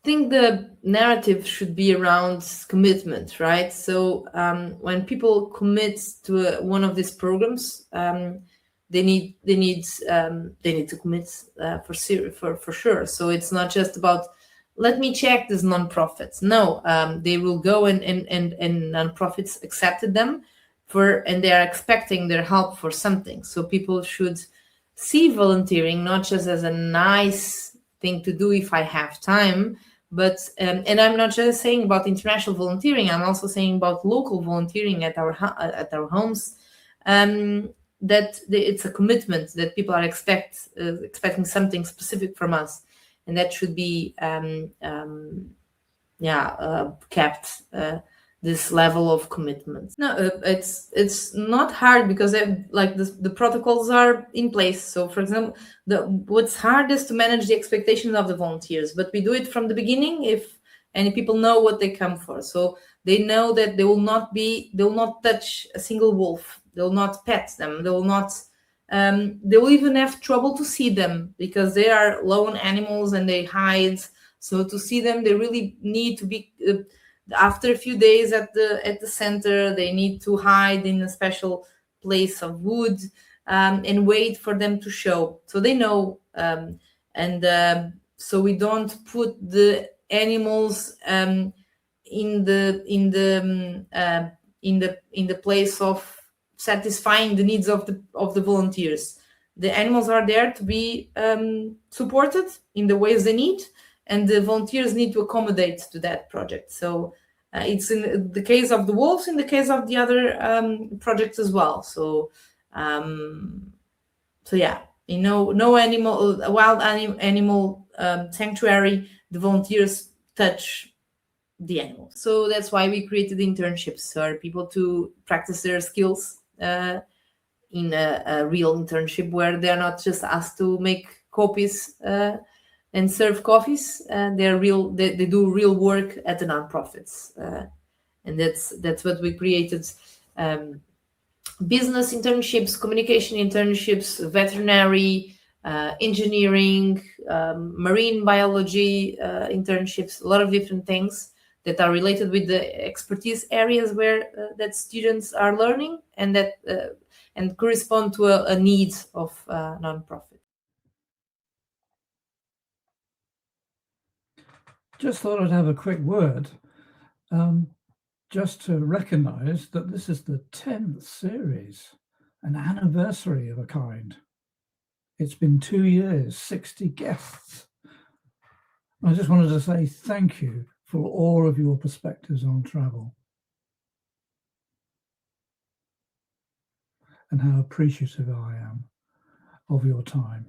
think the narrative should be around commitment, right? So when people commit to one of these programs, they need to commit for sure. So it's not just about, let me check these nonprofits. No, they will go and nonprofits accepted them and they are expecting their help for something. So people should see volunteering not just as a nice thing to do if I have time, but and I'm not just saying about international volunteering. I'm also saying about local volunteering at our homes. That it's a commitment that people are expecting something specific from us, and that should be kept. This level of commitment. No, it's not hard because the protocols are in place. So, for example, what's hard is to manage the expectations of the volunteers, but we do it from the beginning. If any people know what they come for, so they know that they will not touch a single wolf. They will not pet them. They will not. They will even have trouble to see them because they are lone animals and they hide. So to see them, they really need to be. After a few days at the center, they need to hide in a special place of wood and wait for them to show. So they know, so we don't put the animals in the place of satisfying the needs of the volunteers. The animals are there to be supported in the ways they need, and the volunteers need to accommodate to that project. So it's in the case of the wolves, in the case of the other projects as well. So yeah, no animal, wild animal sanctuary, the volunteers touch the animal. So that's why we created internships for people to practice their skills in a real internship where they're not just asked to make copies and serve coffees. They do real work at the nonprofits, and that's what we created. Business internships, communication internships, veterinary, engineering, marine biology internships, a lot of different things that are related with the expertise areas where that students are learning, and that and correspond to a need of nonprofit. Just thought I'd have a quick word, just to recognise that this is the 10th series, an anniversary of a kind. It's been 2 years, 60 guests. I just wanted to say thank you for all of your perspectives on travel and how appreciative I am of your time.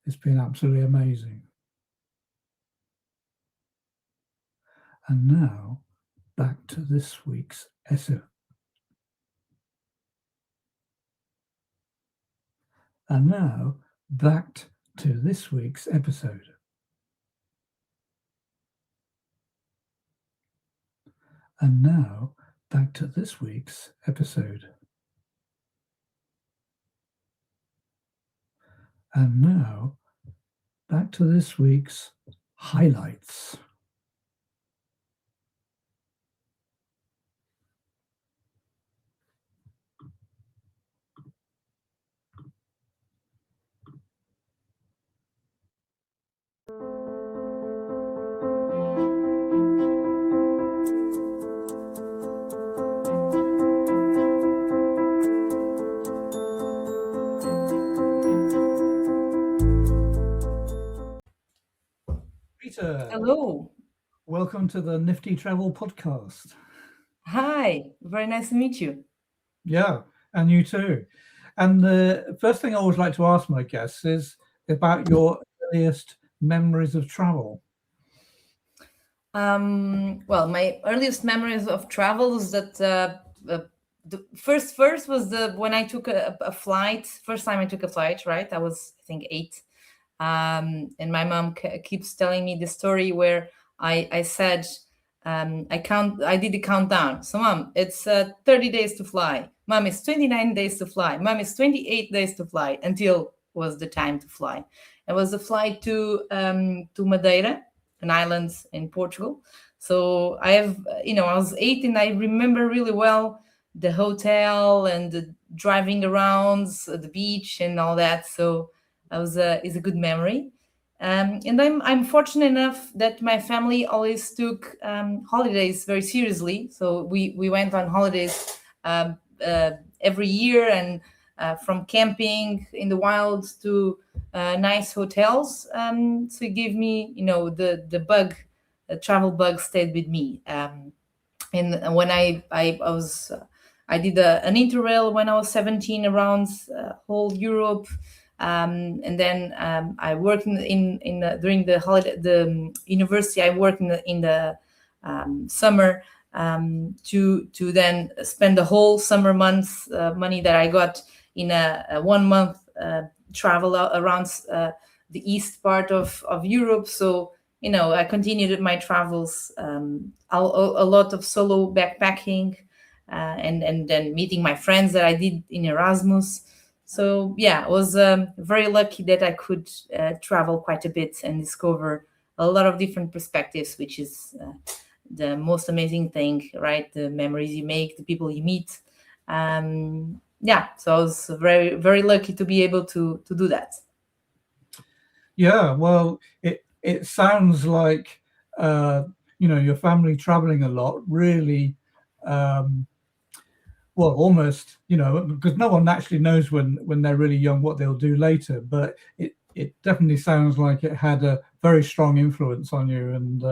It's been absolutely amazing. And now, back to this week's essay. And now, back to this week's episode. And now, back to this week's episode. And now, back to this week's highlights. Rita. Hello. Welcome to the Nifty Travel Podcast. Hi, very nice to meet you. Yeah, and you too. And the first thing I always like to ask my guests is about your earliest memories of travel. Well, my earliest memories of travel is that the first was when I took a flight. First time I took a flight, right? I was, I think, 8. And my mom keeps telling me the story where I said, I did the countdown. So, Mom, it's 30 days to fly. Mom, it's 29 days to fly. Mom, it's 28 days to fly, until was the time to fly. It was a flight to Madeira. an island in Portugal. So I have, I was 8 and I remember really well the hotel and the driving around the beach and all that. So that was is a good memory. And I'm fortunate enough that my family always took holidays very seriously. So we went on holidays um, every year, and from camping in the wilds to nice hotels. So it gave me, the travel bug stayed with me. And when I did an interrail when I was 17 around whole Europe. And then I worked during the holiday, the university. I worked in the summer to then spend the whole summer months money that I got in a 1 month travel around the east part of Europe. So I continued my travels, a lot of solo backpacking, and then meeting my friends that I did in Erasmus. So yeah, I was very lucky that I could travel quite a bit and discover a lot of different perspectives, which is the most amazing thing, right? The memories you make, the people you meet. Yeah, so I was very, very lucky to be able to do that. Yeah, well, it sounds like your family traveling a lot really, well, almost, because no one actually knows when they're really young what they'll do later, but it definitely sounds like it had a very strong influence on you, and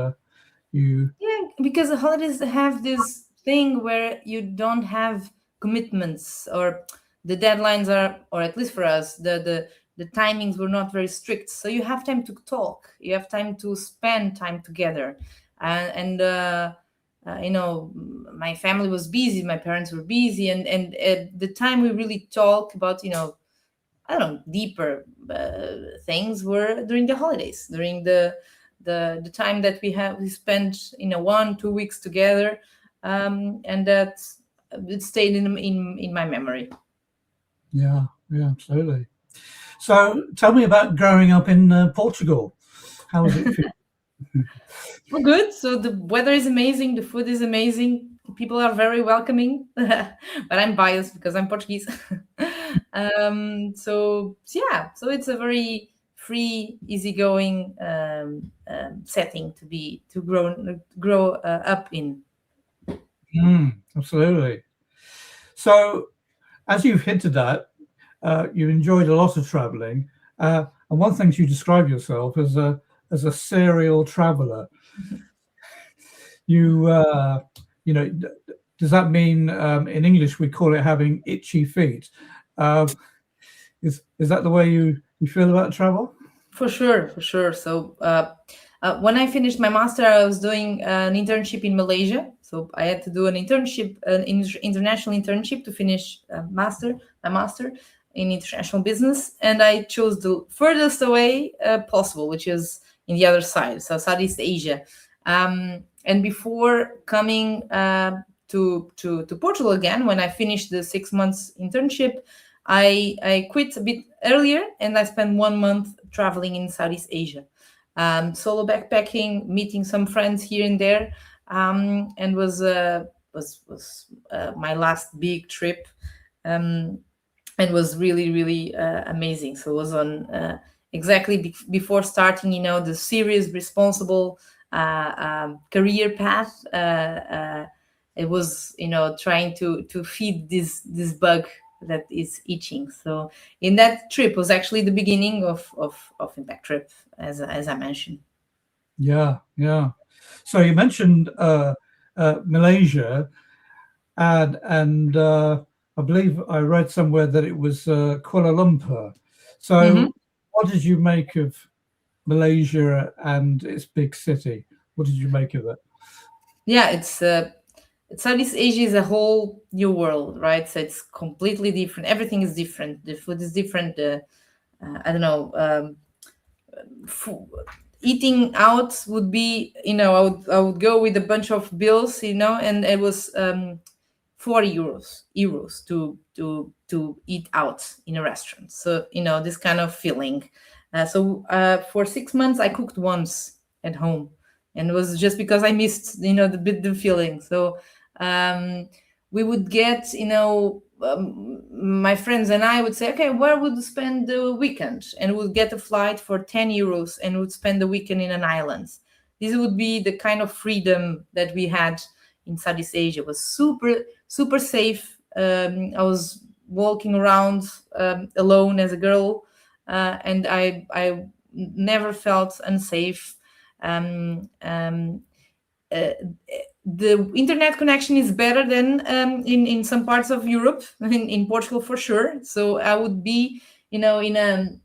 you. Yeah, because the holidays have this thing where you don't have commitments, or the deadlines are, or at least for us, the timings were not very strict. So you have time to talk, you have time to spend time together. And my family was busy, my parents were busy, and the time we really talk about, I don't know, deeper things were during the holidays, during the time that we spent 1-2 weeks together, and that it stayed in my memory. Yeah, absolutely. So tell me about growing up in Portugal. How was it for you? Well, good. So the weather is amazing, the food is amazing, people are very welcoming. But I'm biased because I'm Portuguese. So it's a very free, easygoing setting to grow up in. Absolutely. So, as you've hinted at, you've enjoyed a lot of traveling, and one thing you describe yourself as a serial traveler. You does that mean, in English we call it having itchy feet? Is that the way you feel about travel? For sure. So when I finished my master, I was doing an internship in Malaysia. So I had to do an internship, an international internship, to finish my master in international business. And I chose the furthest away possible, which is in the other side, so Southeast Asia. And before coming to Portugal again, when I finished the 6 months internship, I quit a bit earlier, and I spent 1 month traveling in Southeast Asia, solo backpacking, meeting some friends here and there, and was my last big trip, and was really, really amazing. So it was on exactly before starting, the serious, responsible career path. It was, trying to feed this bug that is itching. So in that trip was actually the beginning of Impact Trip, as I mentioned. Yeah. So you mentioned Malaysia, and I believe I read somewhere that it was Kuala Lumpur. So Mm-hmm. what did you make of Malaysia and its big city? What did you make of it? Yeah, it's Southeast Asia is a whole new world, right? So it's completely different. Everything is different. The food is different. I don't know. Eating out would be, I would go with a bunch of bills, and it was 40 euros to eat out in a restaurant. So this kind of feeling. So for 6 months I cooked once at home. and it was just because I missed, the feeling. So we would get, my friends and I would say, okay, where would you spend the weekend? And we'd get a flight for 10 euros and would spend the weekend in an island. This would be the kind of freedom that we had in Southeast Asia. It was super, super safe. I was walking around alone as a girl, and I never felt unsafe. The internet connection is better than in some parts of Europe, in Portugal for sure. So I would be, I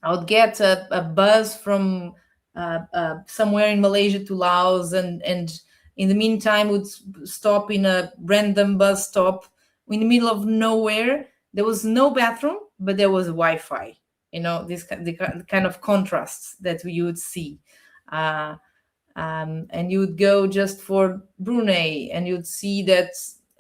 would get a bus from somewhere in Malaysia to Laos, and in the meantime would stop in a random bus stop in the middle of nowhere. There was no bathroom, but there was Wi-Fi. The kind of contrasts that you would see. And you would go just for Brunei, and you'd see that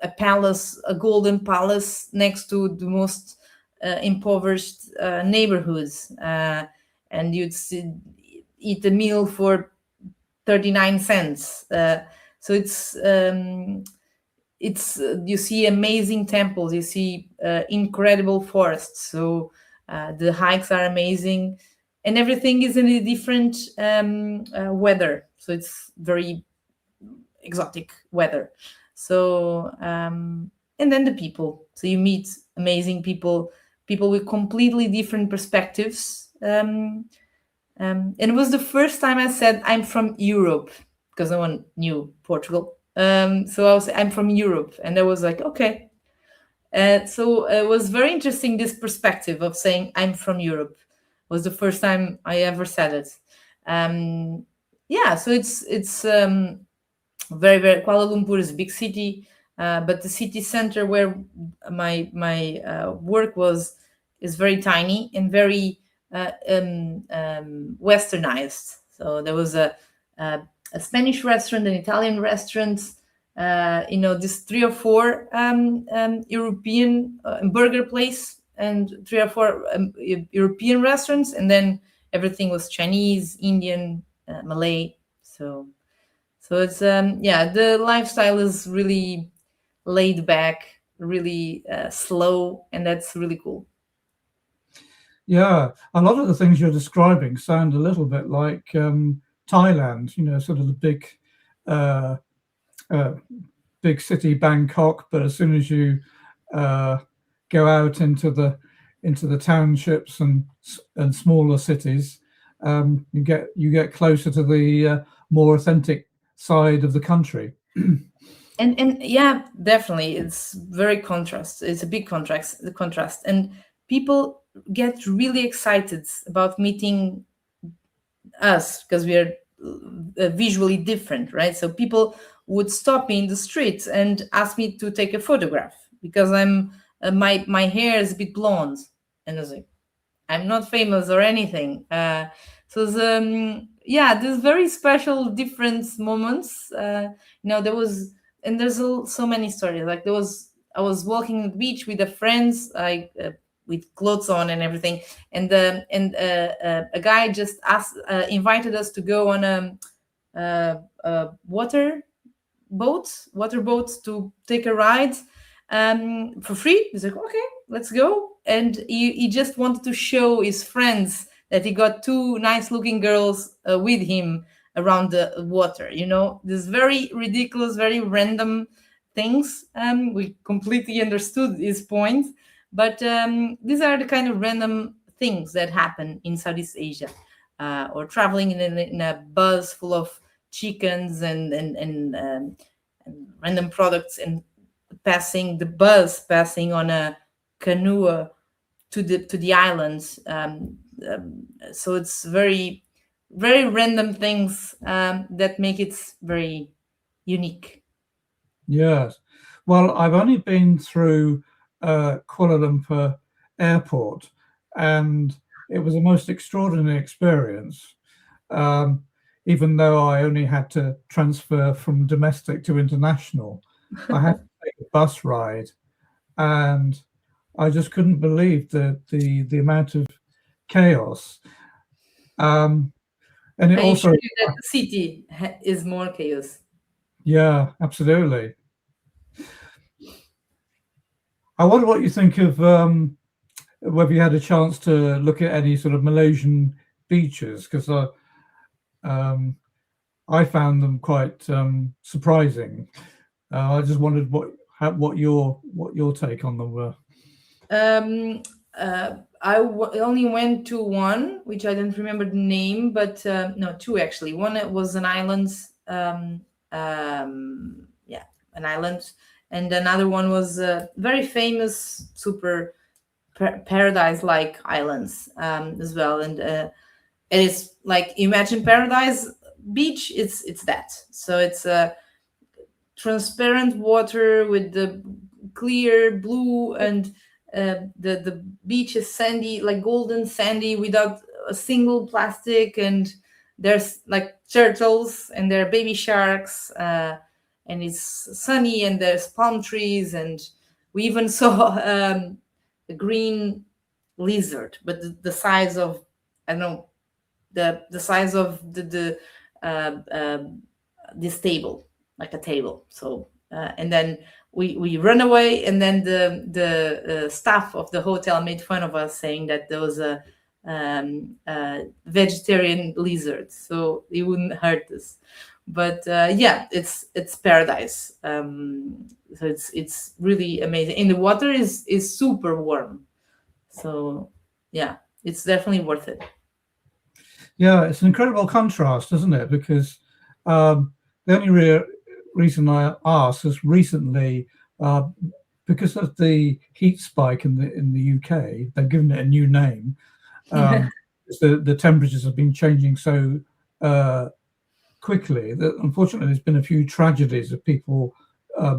a golden palace next to the most impoverished neighborhoods, and you'd eat a meal for 39 cents. So it's you see amazing temples, you see incredible forests. So the hikes are amazing, and everything is in a different weather. So it's very exotic weather. So and then the people. So you meet amazing people with completely different perspectives. And it was the first time I said I'm from Europe, because no one knew Portugal. So I was, I'm from Europe, and I was like, okay. So it was very interesting, this perspective of saying I'm from Europe. Was the first time I ever said it. So it's very, very. Kuala Lumpur is a big city, but the city center where my work was is very tiny and very westernized. So there was a Spanish restaurant, an Italian restaurant, this 3 or 4 European burger place, and 3 or 4 European restaurants, and then everything was Chinese, Indian, Malay. So it's the lifestyle is really laid back, really slow, and that's really cool. Yeah, a lot of the things you're describing sound a little bit like Thailand, sort of the big city Bangkok, but as soon as you go out into the townships and smaller cities, you get closer to the more authentic side of the country. And yeah, definitely, it's very contrast. It's a big contrast. The contrast, and people get really excited about meeting us because we are visually different, right? So people would stop me in the streets and ask me to take a photograph because I'm my hair is a bit blonde, and I was like, I'm not famous or anything. So there's very special different moments. There was, and there's so many stories. Like I was walking on the beach with a friends, with clothes on and everything, and a guy just invited us to go on a water boat to take a ride for free. He's like, okay, let's go. And he just wanted to show his friends that he got 2 nice looking girls with him around the water. This very ridiculous, very random things. We completely understood his point, but these are the kind of random things that happen in Southeast Asia, or traveling in a bus full of chickens and random products, and passing on a canoe to the islands. So it's very, very random things that make it very unique. Yes. Well, I've only been through Kuala Lumpur airport, and it was a most extraordinary experience. Even though I only had to transfer from domestic to international, I had to take a bus ride, and I just couldn't believe the amount of chaos. And it I also, assure you that the city is more chaos. yeah, absolutely. I wonder what you think of whether you had a chance to look at any sort of Malaysian beaches, because I found them quite surprising. I just wondered what your take on them were. Um, only went to one, which I don't remember the name, but no, two actually. One was an island, yeah, an island, and another one was very famous, super paradise-like islands as well. And it is like, imagine paradise beach. It's that. So it's transparent water with the clear blue, and the beach is sandy, like golden sandy, without a single plastic, and there's like turtles and there are baby sharks, and it's sunny and there's palm trees, and we even saw a green lizard, but the size of, I don't know, the size of the this table, like a table. So and then we run away, and then the staff of the hotel made fun of us, saying that there was a vegetarian lizard, so it wouldn't hurt us. But yeah, it's paradise. So it's really amazing, and the water is super warm. So yeah, it's definitely worth it. Yeah, it's an incredible contrast, isn't it? Because the only reason I asked is recently, because of the heat spike in the UK, they've given it a new name. The temperatures have been changing so quickly that unfortunately there's been a few tragedies of people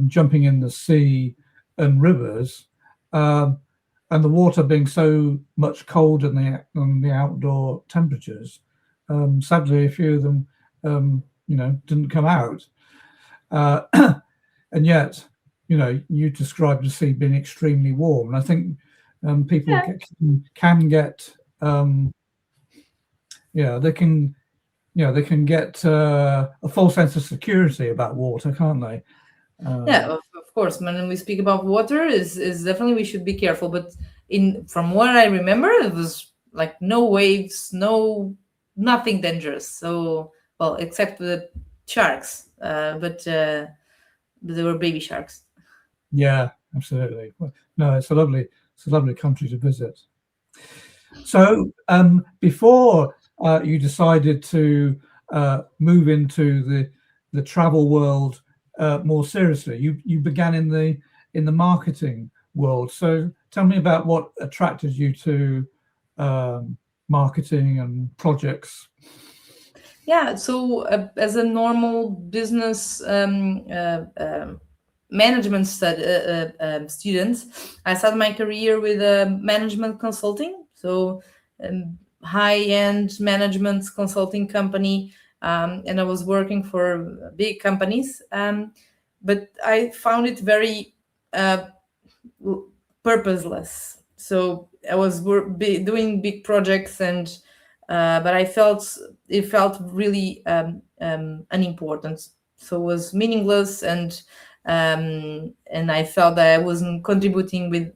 jumping in the sea and rivers, and the water being so much colder than the outdoor temperatures. Sadly, a few of them, didn't come out, and yet, you described the sea being extremely warm. And I think people can get, they can get a false sense of security about water, can't they? Yeah, of course. When we speak about water, is definitely, we should be careful. But from what I remember, it was like no waves, nothing dangerous. So, well, except the sharks, but there were baby sharks. Yeah, absolutely. No, it's a lovely country to visit. So before you decided to move into the travel world more seriously, you began in the marketing world. So tell me about what attracted you to marketing and projects. Yeah, so as a normal business management student, I started my career with management consulting. So high-end management consulting company, and I was working for big companies. But I found it very purposeless. So I was doing big projects, and but it felt really unimportant. So it was meaningless, and I felt that I wasn't contributing with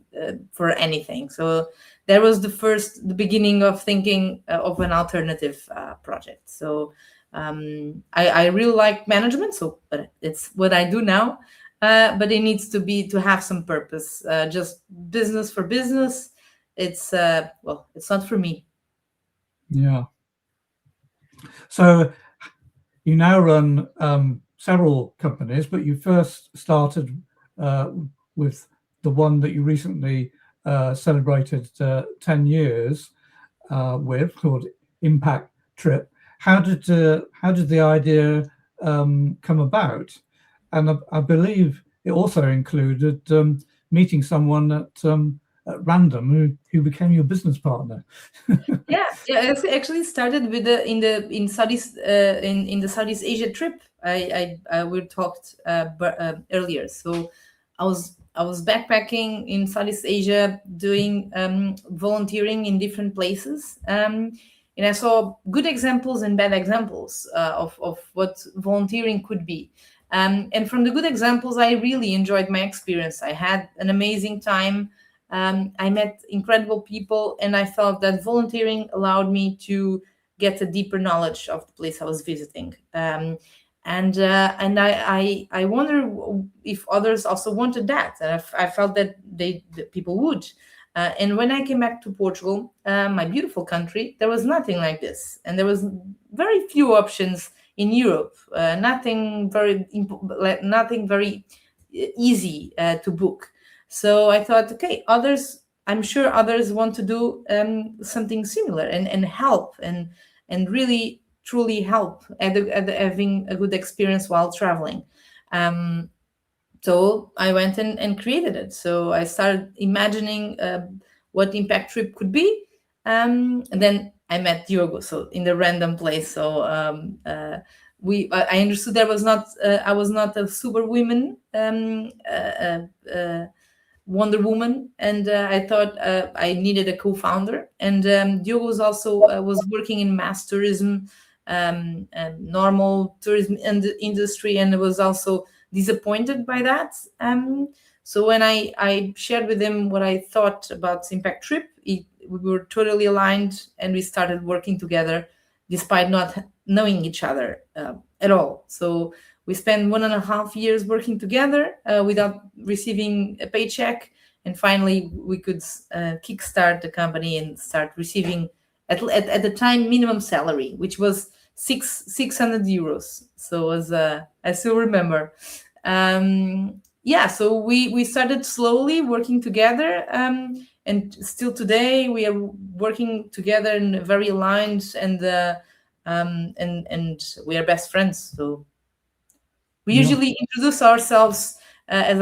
for anything. So that was the beginning of thinking of an alternative project. So I really like management, so but it's what I do now. But it needs to have some purpose. Just business for business, it's it's not for me. Yeah. So you now run several companies, but you first started with the one that you recently celebrated 10 years with, called Impact Trip. How did the idea come about? And I believe it also included meeting someone at random who became your business partner. Yeah, it actually started with in the Southeast Asia trip we talked earlier. So I was backpacking in Southeast Asia, doing volunteering in different places, and I saw good examples and bad examples of what volunteering could be. And from the good examples, I really enjoyed my experience. I had an amazing time. I met incredible people, and I felt that volunteering allowed me to get a deeper knowledge of the place I was visiting. And I wonder if others also wanted that. And I felt that that people would. And when I came back to Portugal, my beautiful country, there was nothing like this, and there was very few options in Europe. Nothing very easy to book. So I thought, okay, others. I'm sure others want to do something similar and help and really truly help at having a good experience while traveling. Um, so I went and created it. So I started imagining what impact trip could be, and then I met Diogo. So in the random place. So I understood there was not I was not a superwoman, Wonder Woman, and I thought I needed a co-founder. And Diogo was also was working in mass tourism, and normal tourism industry, and was also disappointed by that. So when I shared with him what I thought about Impact Trip, we were totally aligned, and we started working together despite not knowing each other at all. So we spent 1.5 years working together without receiving a paycheck. And finally, we could kickstart the company and start receiving, at the time, minimum salary, which was 600 euros. So as I still remember. So we started slowly working together. And still today, we are working together and very aligned, and we are best friends. So we usually introduce ourselves as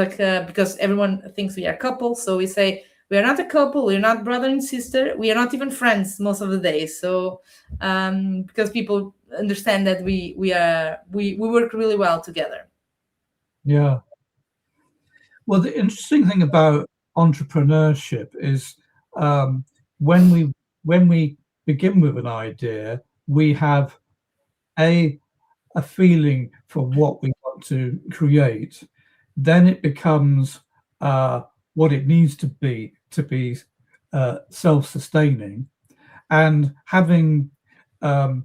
because everyone thinks we are a couple. So we say we are not a couple, we're not brother and sister, we are not even friends most of the days. So because people understand that we work really well together. Yeah. Well, the interesting thing about entrepreneurship is when we begin with an idea, we have a feeling for what we want to create. Then it becomes what it needs to be self-sustaining. And having now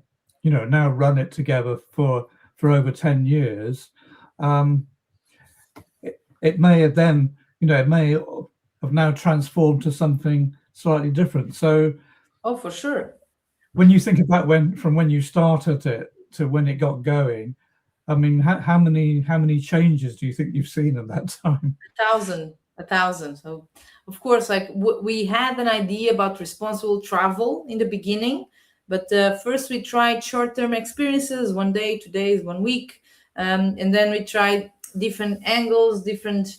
run it together for over 10 years, it may have then, it may have now transformed to something slightly different. So, for sure. When you think about from when you started it to when it got going, I mean, how many changes do you think you've seen in that time? 1,000. So, of course, we had an idea about responsible travel in the beginning, but first we tried short-term experiences, 1 day, 2 days, 1 week, and then we tried different angles, different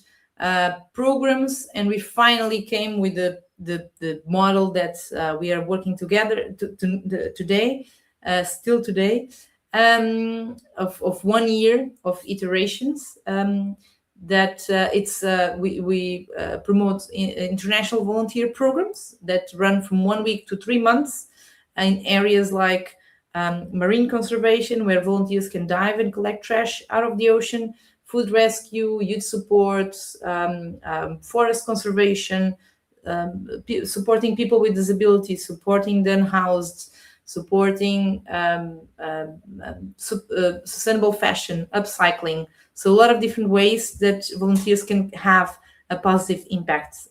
programs, and we finally came with the model that we are working together today, still today, of 1 year of iterations. That we promote international volunteer programs that run from 1 week to 3 months in areas like marine conservation, where volunteers can dive and collect trash out of the ocean, food rescue, youth support, forest conservation, supporting people with disabilities, supporting the unhoused, supporting sustainable fashion, upcycling. So a lot of different ways that volunteers can have a positive impact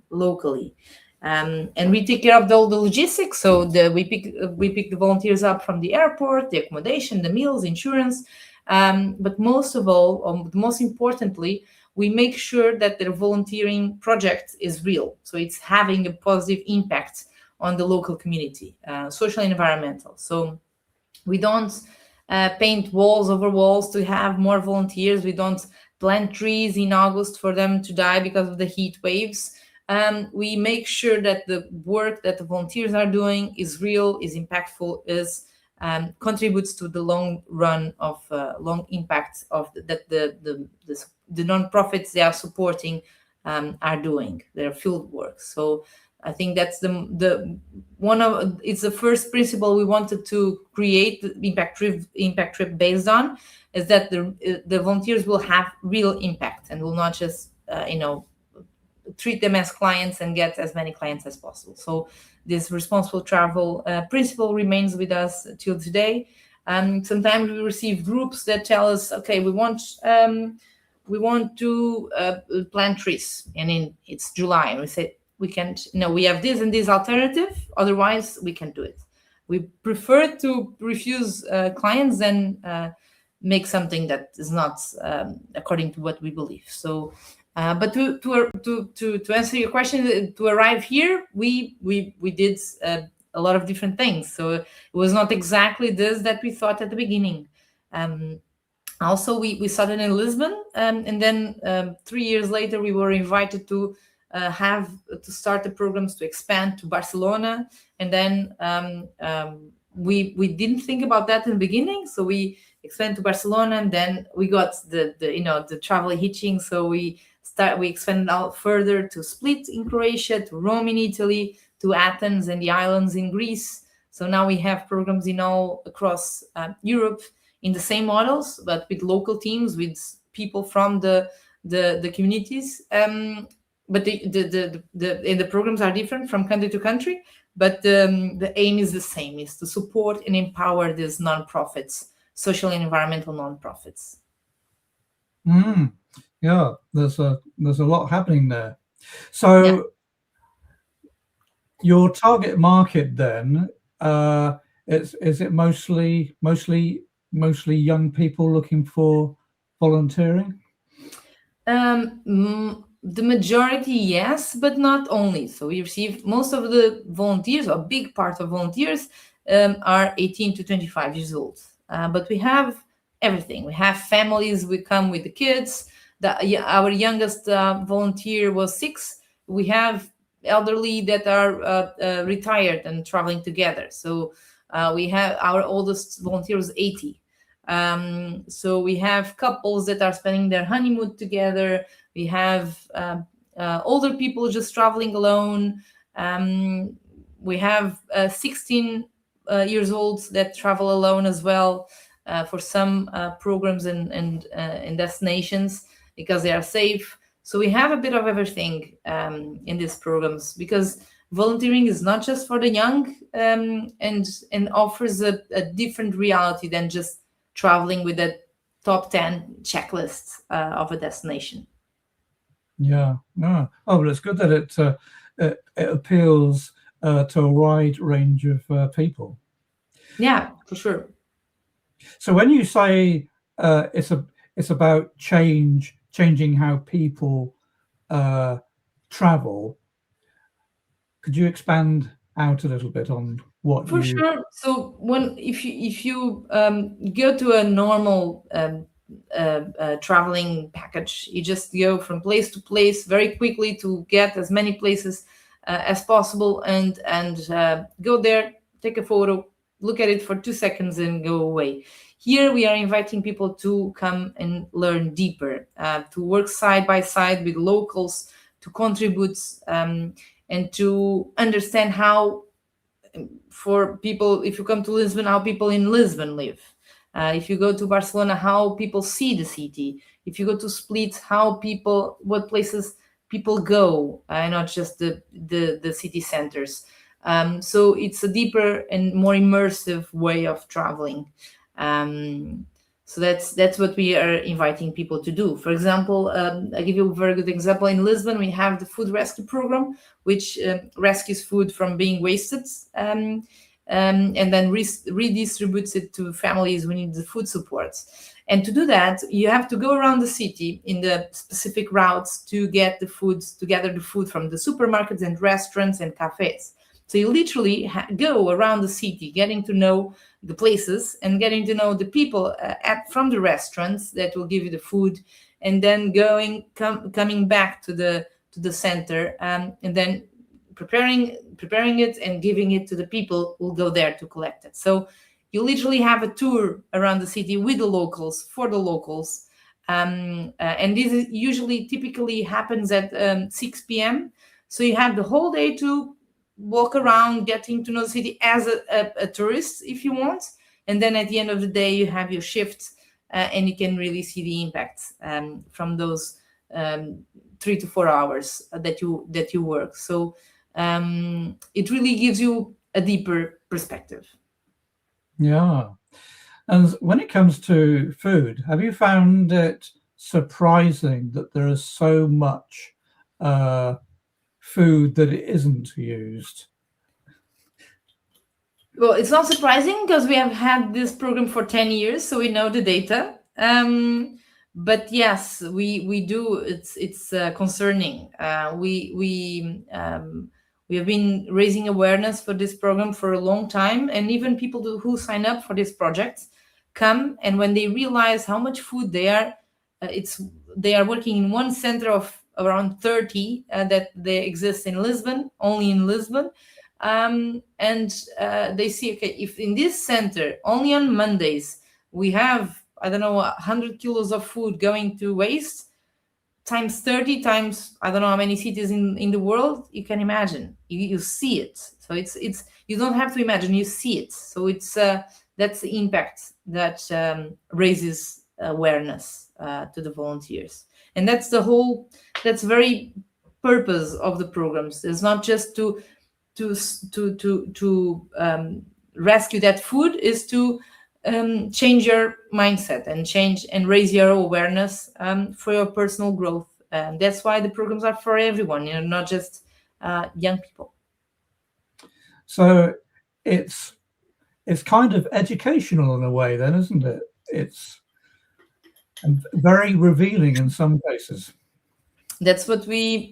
locally. And we take care of all the logistics. So we pick the volunteers up from the airport, the accommodation, the meals, insurance. But most of all, most importantly, we make sure that their volunteering project is real. So it's having a positive impact on the local community, social and environmental. So we don't paint walls over walls to have more volunteers. We don't plant trees in August for them to die because of the heat waves. We make sure that the work that the volunteers are doing is real, is impactful, is contributes to the long run of long impact of that the non-profits they are supporting are doing their field work. So I think that's it's the first principle we wanted to create the impact trip based on, is that the volunteers will have real impact and will not just treat them as clients and get as many clients as possible. So this responsible travel principle remains with us till today. Sometimes we receive groups that tell us, okay, we want to plant trees, and it's July, and we say we can't. No, we have this and this alternative. Otherwise, we can't do it. We prefer to refuse clients than make something that is not according to what we believe. So, but to answer your question, to arrive here, we did a lot of different things. So it was not exactly this that we thought at the beginning. Also, we started in Lisbon, and then 3 years later, we were invited to start the programs to expand to Barcelona, and then we didn't think about that in the beginning, so we expanded to Barcelona, and then we got the travel hitching, so we expanded out further to Split in Croatia, to Rome in Italy, to Athens and the islands in Greece. So now we have programs in all across Europe in the same models, but with local teams, with people from the communities. But the programs are different from country to country, but the aim is the same: is to support and empower these nonprofits, social and environmental nonprofits. Yeah, there's a lot happening there. So your target market then, is it mostly young people looking for volunteering? The majority, yes, but not only. So we receive most of the volunteers, or a big part of volunteers, are 18 to 25 years old. But we have everything. We have families. We come with the kids. Our youngest volunteer was 6. We have elderly that are retired and traveling together. So we have our oldest volunteer was 80. So we have couples that are spending their honeymoon together. We have older people just traveling alone. We have 16 years olds that travel alone as well for some programs and destinations, because they are safe. So we have a bit of everything in these programs, because volunteering is not just for the young, and offers a different reality than just traveling with a top 10 checklist of a destination. Yeah. Oh, but it's good that it appeals to a wide range of people. Yeah, for sure. So when you say it's about changing how people travel, could you expand out a little bit on what? For sure. So if you go to a normal traveling package, you just go from place to place very quickly to get as many places as possible, and go there, take a photo, look at it for 2 seconds, and go away. Here we are inviting people to come and learn deeper, to work side by side with locals, to contribute, and to understand how, for people, if you come to Lisbon, how people in Lisbon live. If you go to Barcelona, how people see the city. If you go to Split, what places people go, not just the city centers. So it's a deeper and more immersive way of traveling. So that's what we are inviting people to do. For example, I give you a very good example. In Lisbon, we have the food rescue program, which rescues food from being wasted, and then redistributes it to families who need the food support. And to do that, you have to go around the city in the specific routes to get the food, to gather the food from the supermarkets and restaurants and cafes. So you literally go around the city, getting to know the places and getting to know the people from the restaurants that will give you the food, and then coming back to the center, and then preparing it and giving it to the people who go there to collect it. So you literally have a tour around the city with the locals, for the locals, and this typically happens at 6 p.m. So you have the whole day to walk around, getting to know the city as a tourist if you want. And then at the end of the day, you have your shift, and you can really see the impact from those 3 to 4 hours that you work. So it really gives you a deeper perspective. Yeah. And when it comes to food, have you found it surprising that there is so much food that isn't used? Well, it's not surprising because we have had this program for 10 years, so we know the data. But yes, we do. It's concerning. We have been raising awareness for this program for a long time, and even people who sign up for this project come, and when they realize how much food they are working in one center of around 30 that they exist in Lisbon, only in Lisbon. And they see, okay, if in this center only on Mondays we have, I don't know, 100 kilos of food going to waste, times 30, times I don't know how many cities in the world, you can imagine. You see it. So it's you don't have to imagine, you see it. So it's that's the impact that raises awareness to the volunteers, and that's very purpose of the programs. It's not just to rescue that food, is to change your mindset and raise your awareness for your personal growth. That's why the programs are for everyone, not just young people. So it's kind of educational in a way, then, isn't it? It's very revealing in some cases. That's what we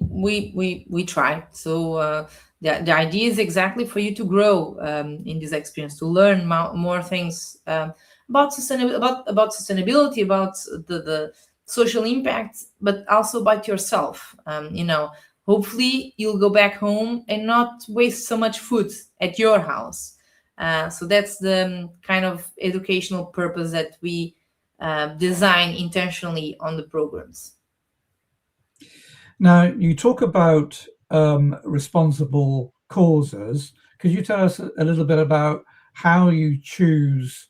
try. So the idea is exactly for you to grow in this experience, to learn more things about sustainability, about the social impact, but about about yourself. Hopefully you'll go back home and not waste so much food at your house. So that's the kind of educational purpose that we design intentionally on the programs. Now, you talk about responsible causes. Could you tell us a little bit about how you choose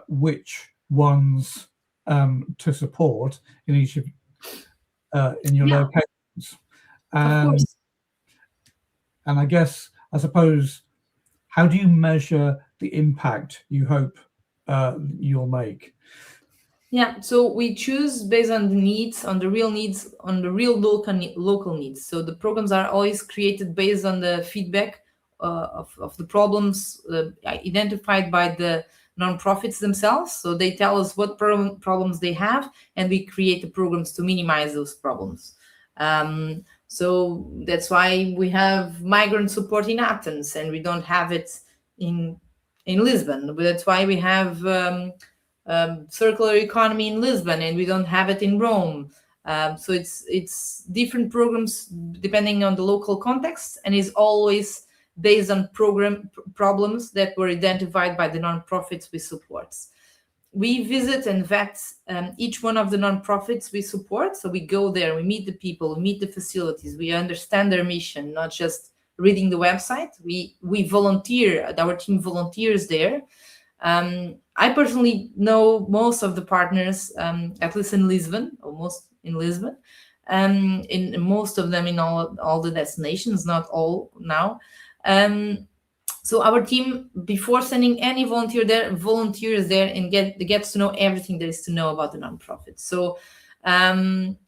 which ones to support in each of in your locations? Of course. And I suppose, how do you measure the impact you hope you'll make? Yeah, so we choose based on the needs, on the real needs, on the real local needs. So the programs are always created based on the feedback of the problems identified by the nonprofits themselves. So they tell us what problems they have, and we create the programs to minimize those problems. So that's why we have migrant support in Athens, and we don't have it in Lisbon. But that's why we have circular economy in Lisbon, and we don't have it in Rome. So it's different programs depending on the local context, and is always based on problems that were identified by the nonprofits we support. We visit and vet each one of the nonprofits we support. So we go there, we meet the people, we meet the facilities, we understand their mission, not just reading the website. We volunteer, our team volunteers there. I personally know most of the partners, at least in Lisbon, almost in Lisbon, in most of them in all the destinations, not all now. So our team, before sending any volunteers there and gets to know everything there is to know about the nonprofit. So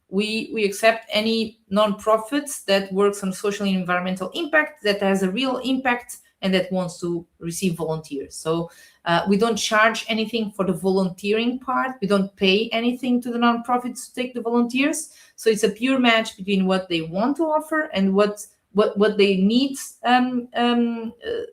we accept any nonprofits that works on social and environmental impact, that has a real impact, and that wants to receive volunteers. So we don't charge anything for the volunteering part. We don't pay anything to the nonprofits to take the volunteers. So it's a pure match between what they want to offer and what they need,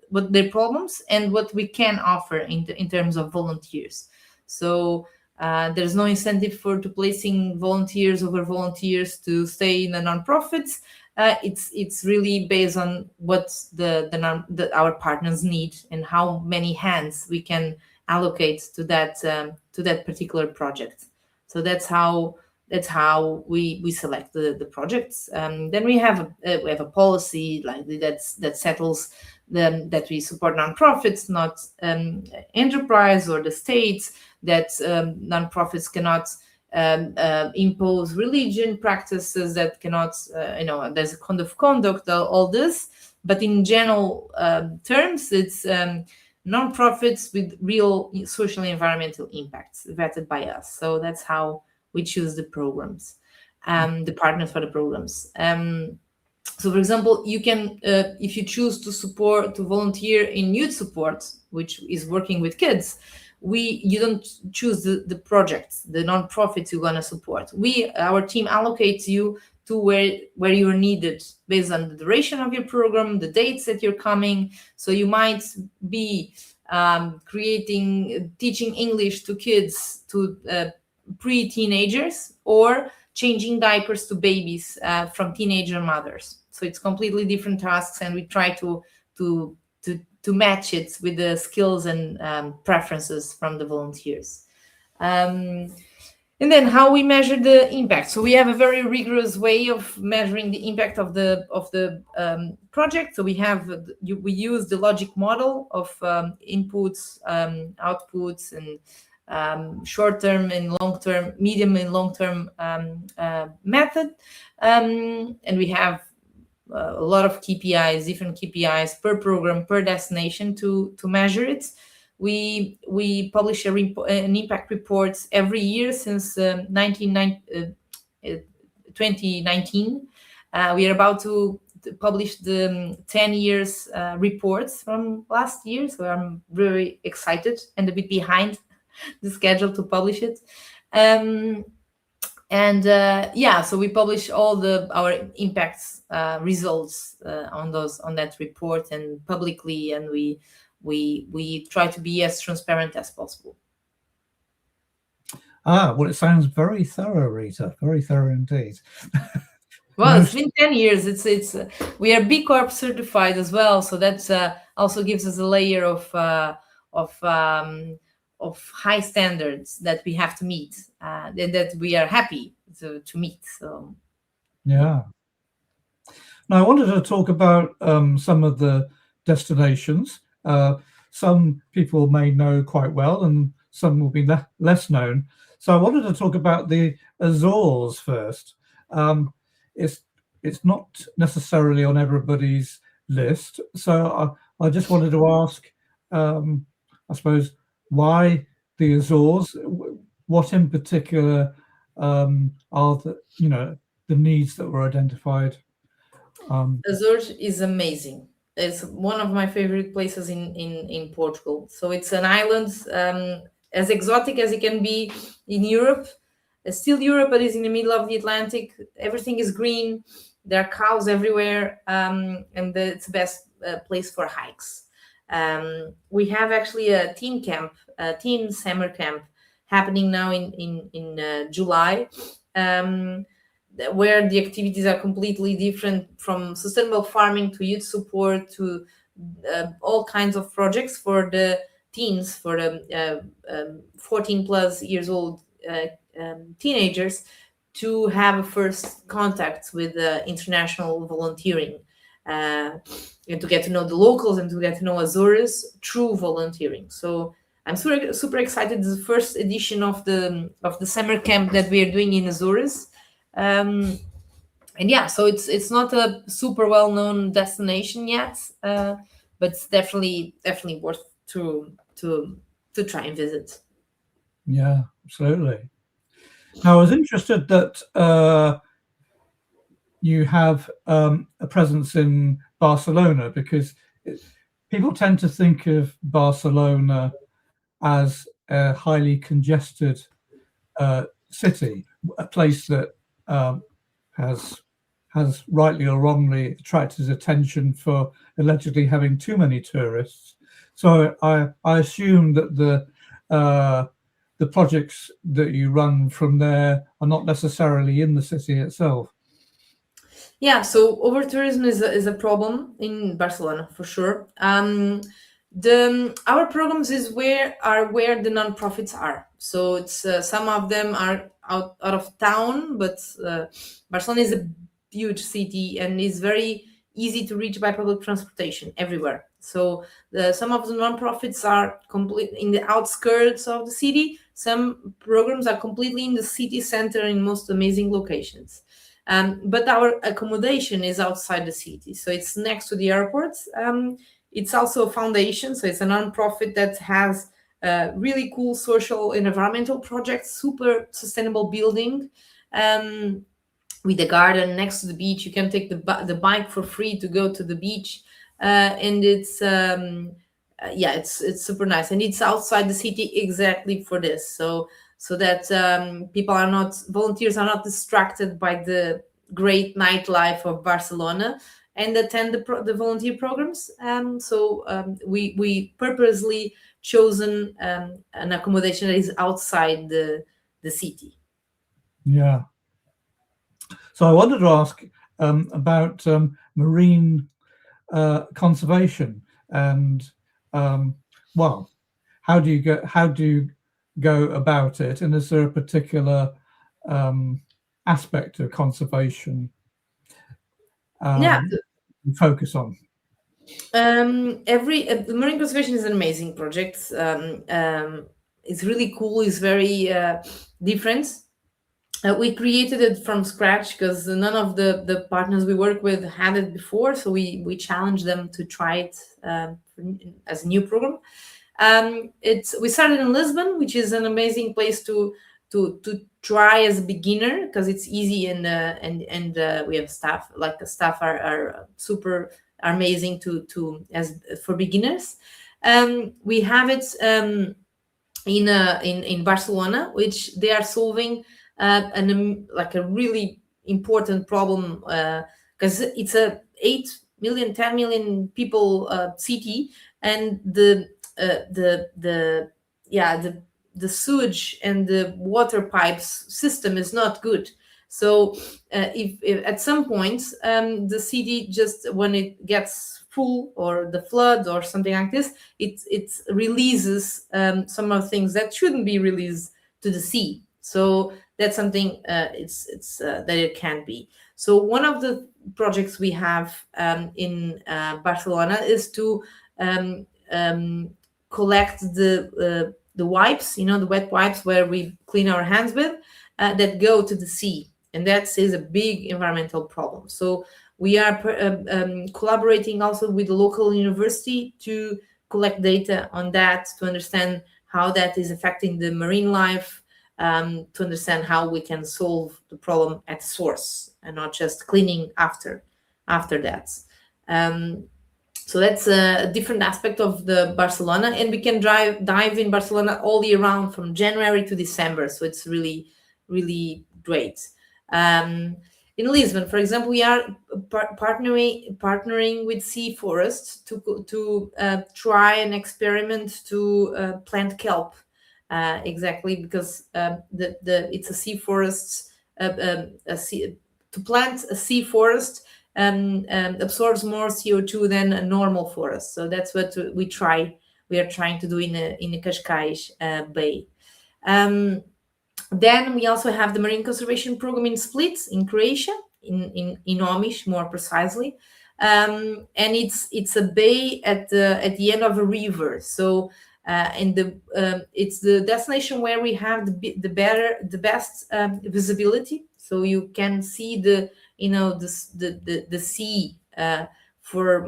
what their problems, and what we can offer in terms of volunteers. So there's no incentive to placing volunteers over volunteers to stay in the nonprofits. It's really based on what our partners need and how many hands we can allocate to that particular project. So that's how that's how we select the projects. Then we have a policy like that settles that we support nonprofits, not enterprise or the states. That nonprofits cannot impose religion practices, that cannot there's a code of conduct, all this. But in general terms, it's nonprofits with real social and environmental impacts vetted by us. So that's how we choose the programs, the partners for the programs. So, for example, you can, if you choose to volunteer in youth support, which is working with kids, you don't choose the projects, the nonprofits you're gonna support. Our team allocates you to where you're needed based on the duration of your program, the dates that you're coming. So you might be teaching English to kids, to pre-teenagers, or changing diapers to babies from teenager mothers. So it's completely different tasks, and we try to match it with the skills and preferences from the volunteers. And then how we measure the impact. So we have a very rigorous way of measuring the impact of the project. So we use the logic model of inputs, outputs, and short-term and long-term, medium and long-term method. And we have a lot of KPIs, different KPIs per program, per destination to measure it. We publish an impact report every year since 2019. We are about to publish the 10 years reports from last year, so I'm very excited and a bit behind the schedule to publish it. So we publish all our impacts results on that report and publicly, and we try to be as transparent as possible. Well, it sounds very thorough, Rita. Very thorough indeed. Well, it's been 10 years. It's we are B Corp certified as well, so that's also gives us a layer of high standards that we have to meet, and that we are happy to meet. So yeah. Now I wanted to talk about some of the destinations. Some people may know quite well, and some will be less known. So I wanted to talk about the Azores first. It's not necessarily on everybody's list. So I just wanted to ask, I suppose, why the Azores? What in particular are the needs that were identified? Azores is amazing. It's one of my favorite places in Portugal. So it's an island as exotic as it can be in Europe. It's still Europe, but it's in the middle of the Atlantic. Everything is green. There are cows everywhere, and it's the best place for hikes. We have actually a teen summer camp happening now in July, where the activities are completely different, from sustainable farming to youth support to all kinds of projects for the teens, for the 14 plus years old teenagers, to have a first contact with international volunteering, and to get to know the locals and to get to know Azores through volunteering. So I'm super excited. This is the first edition of the summer camp that we are doing in Azores. And yeah, so it's not a super well-known destination yet, but it's definitely worth to try and visit. Yeah, absolutely. Now, I was interested that you have a presence in Barcelona, because people tend to think of Barcelona as a highly congested city, a place that has rightly or wrongly attracted attention for allegedly having too many tourists. So I assume that the projects that you run from there are not necessarily in the city itself. Yeah, so over tourism is a problem in Barcelona for sure. Our programs are where the nonprofits are. So it's some of them are out of town, but Barcelona is a huge city and is very easy to reach by public transportation everywhere. So some of the nonprofits are completely in the outskirts of the city. Some programs are completely in the city center in most amazing locations. But our accommodation is outside the city, so it's next to the airport. It's also a foundation, so it's a nonprofit that has really cool social and environmental projects, super sustainable building. With a garden next to the beach. You can take the bike for free to go to the beach, and it's it's super nice, and it's outside the city exactly for this. So that volunteers are not distracted by the great nightlife of Barcelona and attend the volunteer programs. We purposely chosen an accommodation that is outside the city. Yeah. So I wanted to ask about marine conservation and how do you go about it, and is there a particular aspect of conservation you focus on? Marine conservation is an amazing project. It's really cool. It's very different. We created it from scratch because none of the partners we work with had it before, so we challenged them to try it as a new program. We started in Lisbon, which is an amazing place to try as a beginner because it's easy, and we have staff. Like the staff are super amazing as for beginners. We have it in Barcelona, which they are solving a really important problem because it's a 10 million people city, and the sewage and the water pipes system is not good. So if at some point the city, just when it gets full or the flood or something like this, it releases some of the things that shouldn't be released to the sea. So that's something that it can be. So one of the projects we have in Barcelona is to collect the wipes, the wet wipes where we clean our hands with, that go to the sea, and that is a big environmental problem. So we are collaborating also with the local university to collect data on that, to understand how that is affecting the marine life, to understand how we can solve the problem at source and not just cleaning after that. So that's a different aspect of the Barcelona, and we can dive in Barcelona all year round from January to December. So it's really, really great. In Lisbon, for example, we are partnering with Sea Forest to try an experiment to plant kelp. Exactly, because it's a sea forest. To plant a sea forest absorbs more CO2 than a normal forest. So that's what we are trying to do in the Cascais Bay. Then we also have the marine conservation program in Split, in Croatia, in Omiš, more precisely, and it's a bay at the end of a river. So it's the destination where we have the best visibility. So you can see the sea for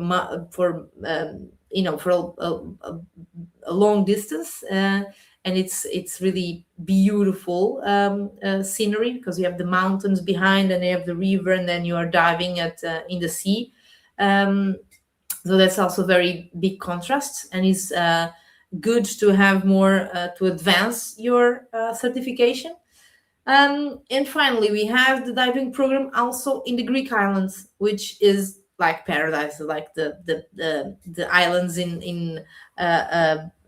a long distance, and it's really beautiful scenery because you have the mountains behind and you have the river, and then you are diving in the sea. So that's also very big contrast, and it's good to have more to advance your certification. And finally, we have the diving program also in the Greek islands, which is like paradise, like the islands in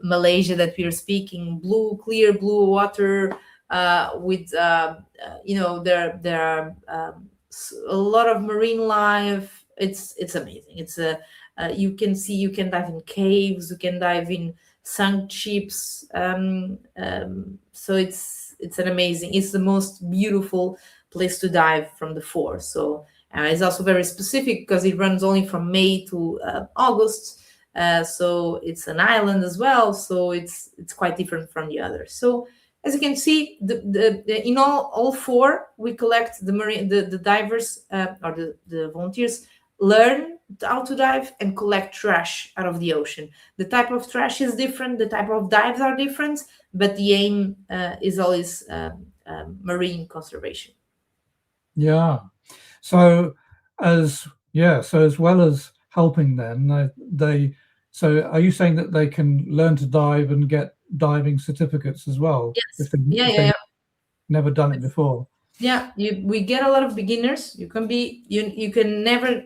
Malaysia that we are speaking. Clear blue water with there are a lot of marine life. It's amazing. It's you can dive in caves, you can dive in sunk ships. So it's it's the most beautiful place to dive from the four. So it's also very specific because it runs only from May to August. So it's an island as well. So it's quite different from the others. So as you can see, in all four, we collect the divers or the volunteers learn how to dive and collect trash out of the ocean. The type of trash is different, the type of dives are different, but the aim is always marine conservation. Yeah. So as well as helping them, so are you saying that they can learn to dive and get diving certificates as well? Yes. If they've never done it before? Yeah, we get a lot of beginners. You can be you can never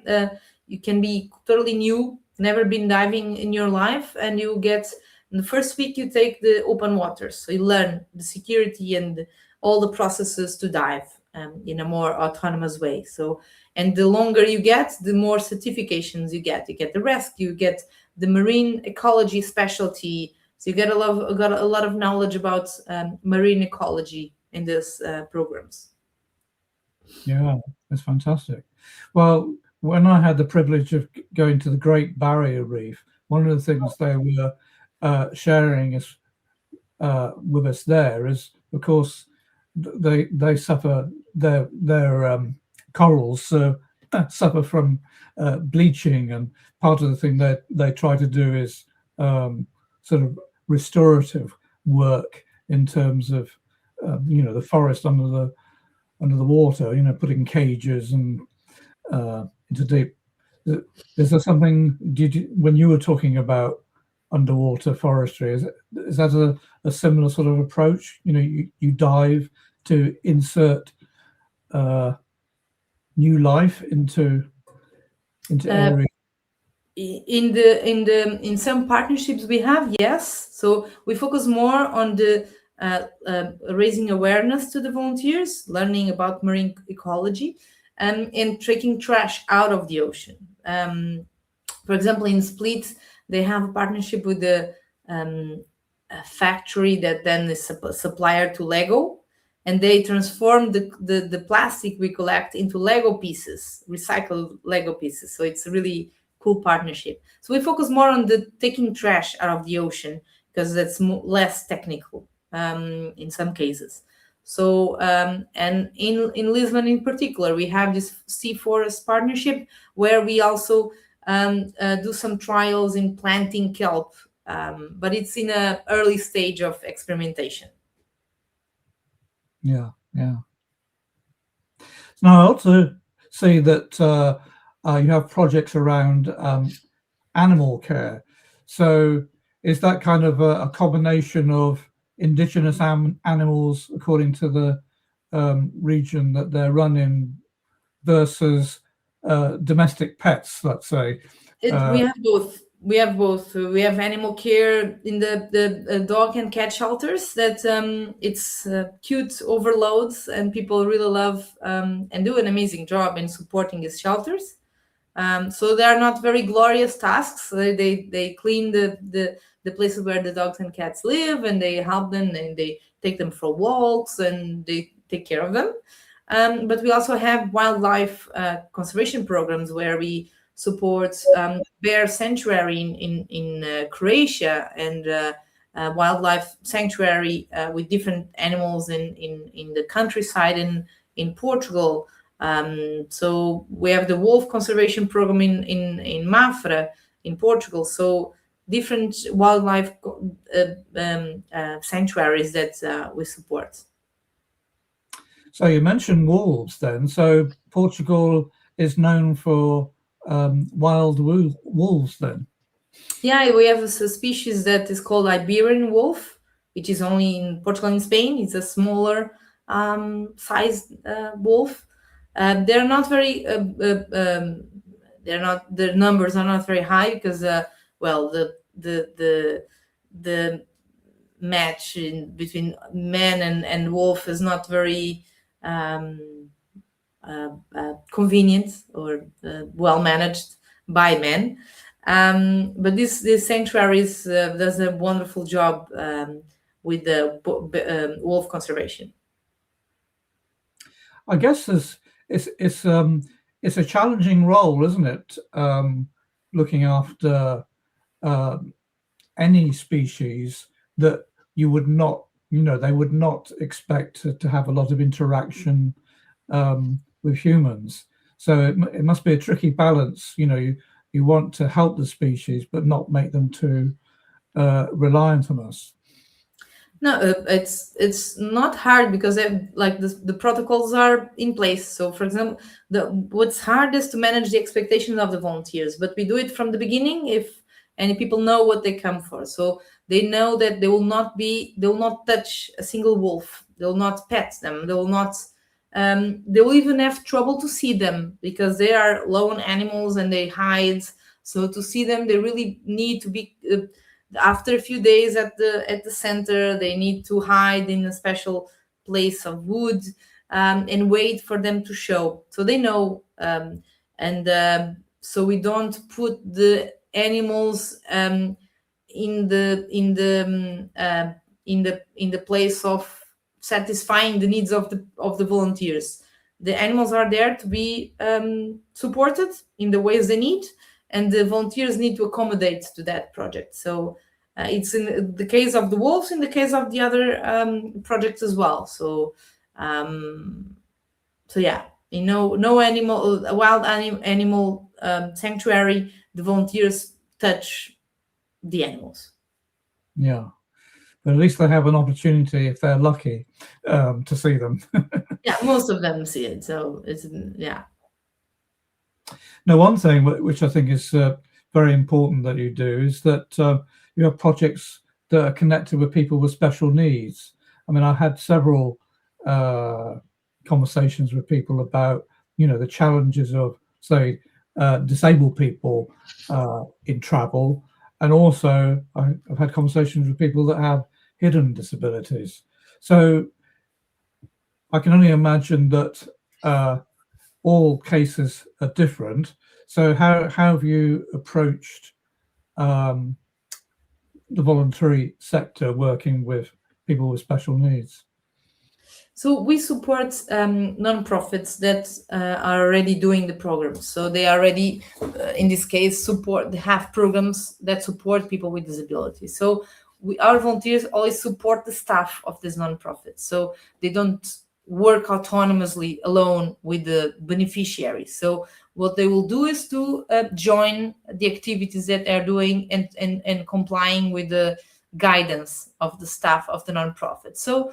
you can be totally new, never been diving in your life, and you get in the first week you take the open waters, so you learn the security and all the processes to dive in a more autonomous way. So, and the longer you get, the more certifications you get. You get the rescue, you get the marine ecology specialty. So you get a lot of knowledge about marine ecology in these programs. Yeah, that's fantastic. Well, when I had the privilege of going to the Great Barrier Reef, one of the things they were sharing with us there is, of course, they suffer their corals suffer from bleaching, and part of the thing that they try to do is sort of restorative work in terms of the forest under the water, putting cages and into deep. Is there something? When you were talking about underwater forestry, is that a similar sort of approach? You dive to insert new life into areas. In some partnerships we have, yes. So we focus more on the raising awareness to the volunteers, learning about marine ecology, and taking trash out of the ocean. For example, in Split, they have a partnership with a factory that then is a supplier to Lego, and they transform the plastic we collect into Lego pieces, recycled Lego pieces. So it's a really cool partnership. So we focus more on the taking trash out of the ocean because that's less technical in some cases. So and in Lisbon in particular, we have this sea forest partnership where we also do some trials in planting kelp, but it's in an early stage of experimentation. Yeah. Now I also see that you have projects around animal care. So is that kind of a combination of indigenous animals according to the region that they're running versus domestic pets, let's say? We have both. We have animal care in the dog and cat shelters that it's cute overloads, and people really love and do an amazing job in supporting these shelters. So they are not very glorious tasks. They clean the places where the dogs and cats live, and they help them, and they take them for walks, and they take care of them. But we also have wildlife conservation programs where we support bear sanctuary in Croatia, and wildlife sanctuary with different animals in the countryside in Portugal. So we have the wolf conservation program in Mafra in Portugal. So different wildlife sanctuaries that we support. So you mentioned wolves then. So Portugal is known for wild wolves then? Yeah, we have a species that is called Iberian wolf, which is only in Portugal and Spain. It's a smaller sized wolf. They're not very. Their numbers are not very high because, the match between man and wolf is not very convenient or well managed by men. But this sanctuaries does a wonderful job with the wolf conservation. I guess it's a challenging role, isn't it? Looking after any species that you would not, they would not expect to have a lot of interaction with humans. So it must be a tricky balance. You want to help the species, but not make them too reliant on us. No, it's not hard because the protocols are in place. So, for example, what's hard is to manage the expectations of the volunteers, but we do it from the beginning. If any people know what they come for, so they know that they will not touch a single wolf. They will not pet them. They will not. They will even have trouble to see them because they are lone animals and they hide. So to see them, they really need to be. After a few days at the center, they need to hide in a special place of wood and wait for them to show, so they know. So we don't put the animals in the place of satisfying the needs of the volunteers. The animals are there to be supported in the ways they need, and the volunteers need to accommodate to that project. So it's in the case of the wolves, in the case of the other projects as well. So yeah, no animal, a wild animal sanctuary, the volunteers touch the animals. Yeah, but at least they have an opportunity, if they're lucky, to see them. Yeah, most of them see it. So it's, yeah. Now, one thing which I think is very important that you do is that you have projects that are connected with people with special needs. I mean, I had several conversations with people about, the challenges of, say, disabled people in travel. And also I've had conversations with people that have hidden disabilities. So I can only imagine that all cases are different. So how have you approached the voluntary sector working with people with special needs? So we support non-profits that are already doing the programs. So they already, in this case, they have programs that support people with disabilities. So our volunteers always support the staff of these non-profits. So they don't work autonomously alone with the beneficiaries. So what they will do is to join the activities that they're doing and complying with the guidance of the staff of the non-profit. So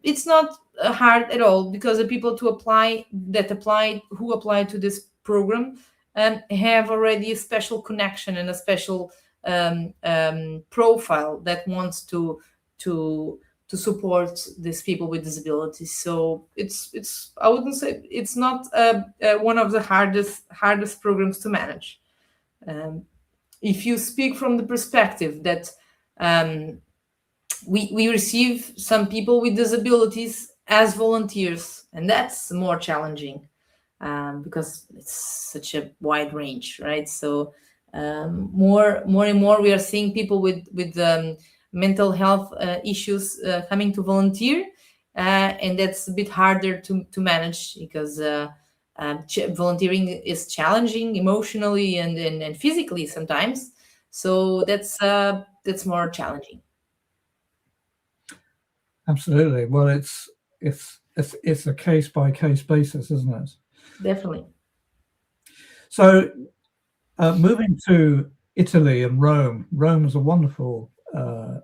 it's not hard at all, because the people who apply to this program have already a special connection and a special profile that wants to support these people with disabilities. So it's I wouldn't say it's not one of the hardest programs to manage. If you speak from the perspective that we receive some people with disabilities as volunteers, and that's more challenging because it's such a wide range, right? So more and more we are seeing people with mental health issues coming to volunteer, and that's a bit harder to manage because volunteering is challenging emotionally and physically sometimes. So that's more challenging. Absolutely. Well, it's a case by case basis, isn't it? Definitely. So moving to Italy and Rome. Rome is a wonderful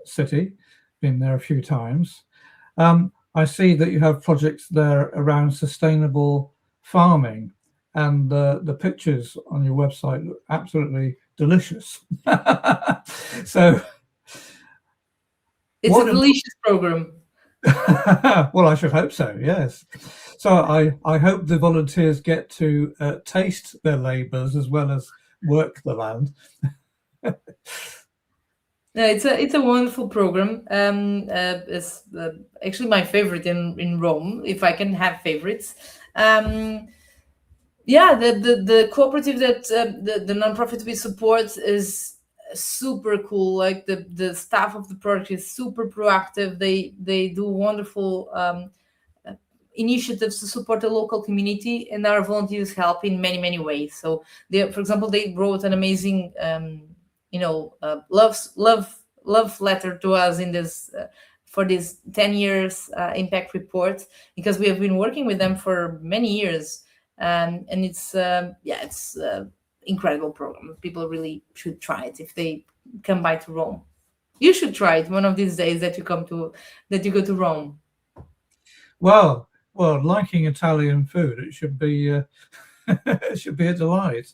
city. Been there a few times. I see that you have projects there around sustainable farming, and the pictures on your website look absolutely delicious. So it's a delicious program. Well, I should hope so, yes. So I hope the volunteers get to taste their labours as well as work the land. No, it's a wonderful program. It's actually my favorite in Rome, if I can have favorites. Yeah, the cooperative that the nonprofit we support is super cool. Like the staff of the project is super proactive. They do wonderful initiatives to support the local community, and our volunteers help in many ways. So they, for example, they wrote an amazing love letter to us in this for this 10 years impact report, because we have been working with them for many years. And it's incredible program. People really should try it if they come by to Rome. You should try it one of these days that you go to Rome. Well, liking Italian food, it should be it should be a delight.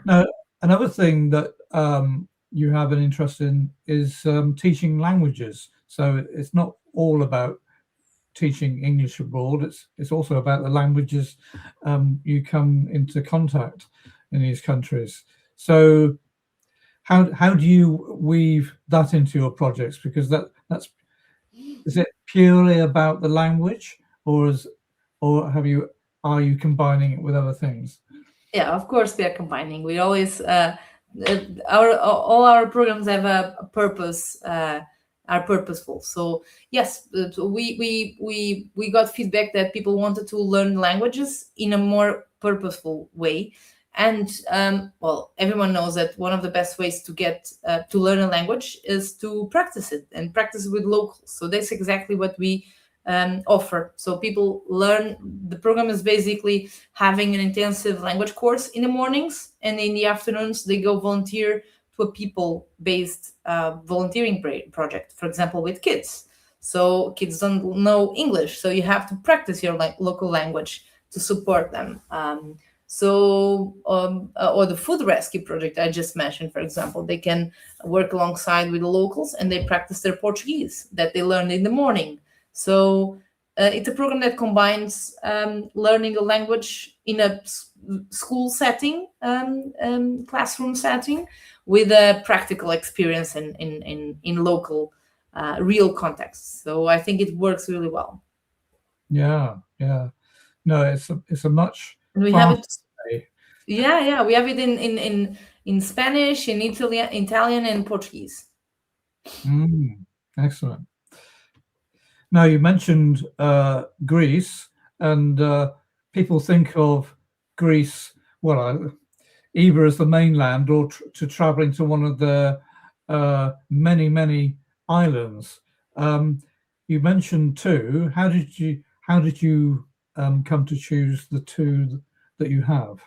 Now, another thing that you have an interest in is teaching languages. So it's not all about teaching English abroad. It's also about the languages you come into contact in these countries. So how do you weave that into your projects? Because that's is it purely about the language, or are you combining it with other things? Yeah, of course we are combining. We always all our programs have a purpose. Are purposeful. So yes, we got feedback that people wanted to learn languages in a more purposeful way. And everyone knows that one of the best ways to get to learn a language is to practice it, and practice with locals. So that's exactly what we offer. So people learn. The program is basically having an intensive language course in the mornings, and in the afternoons they go volunteer to a people-based volunteering project, for example, with kids. So kids don't know English, so you have to practice your local language to support them. Or the food rescue project I just mentioned, for example, they can work alongside with the locals, and they practice their Portuguese that they learned in the morning. So it's a program that combines learning a language in a school setting, classroom setting, with a practical experience in local, real contexts. So I think it works really well. Yeah. No, it's a much. And we have it. Yeah, we have it in Spanish, in Italian, and Portuguese. Excellent. Now, you mentioned Greece, and people think of Greece, either as the mainland or to traveling to one of the many islands. You mentioned two. How did you come to choose the two that you have?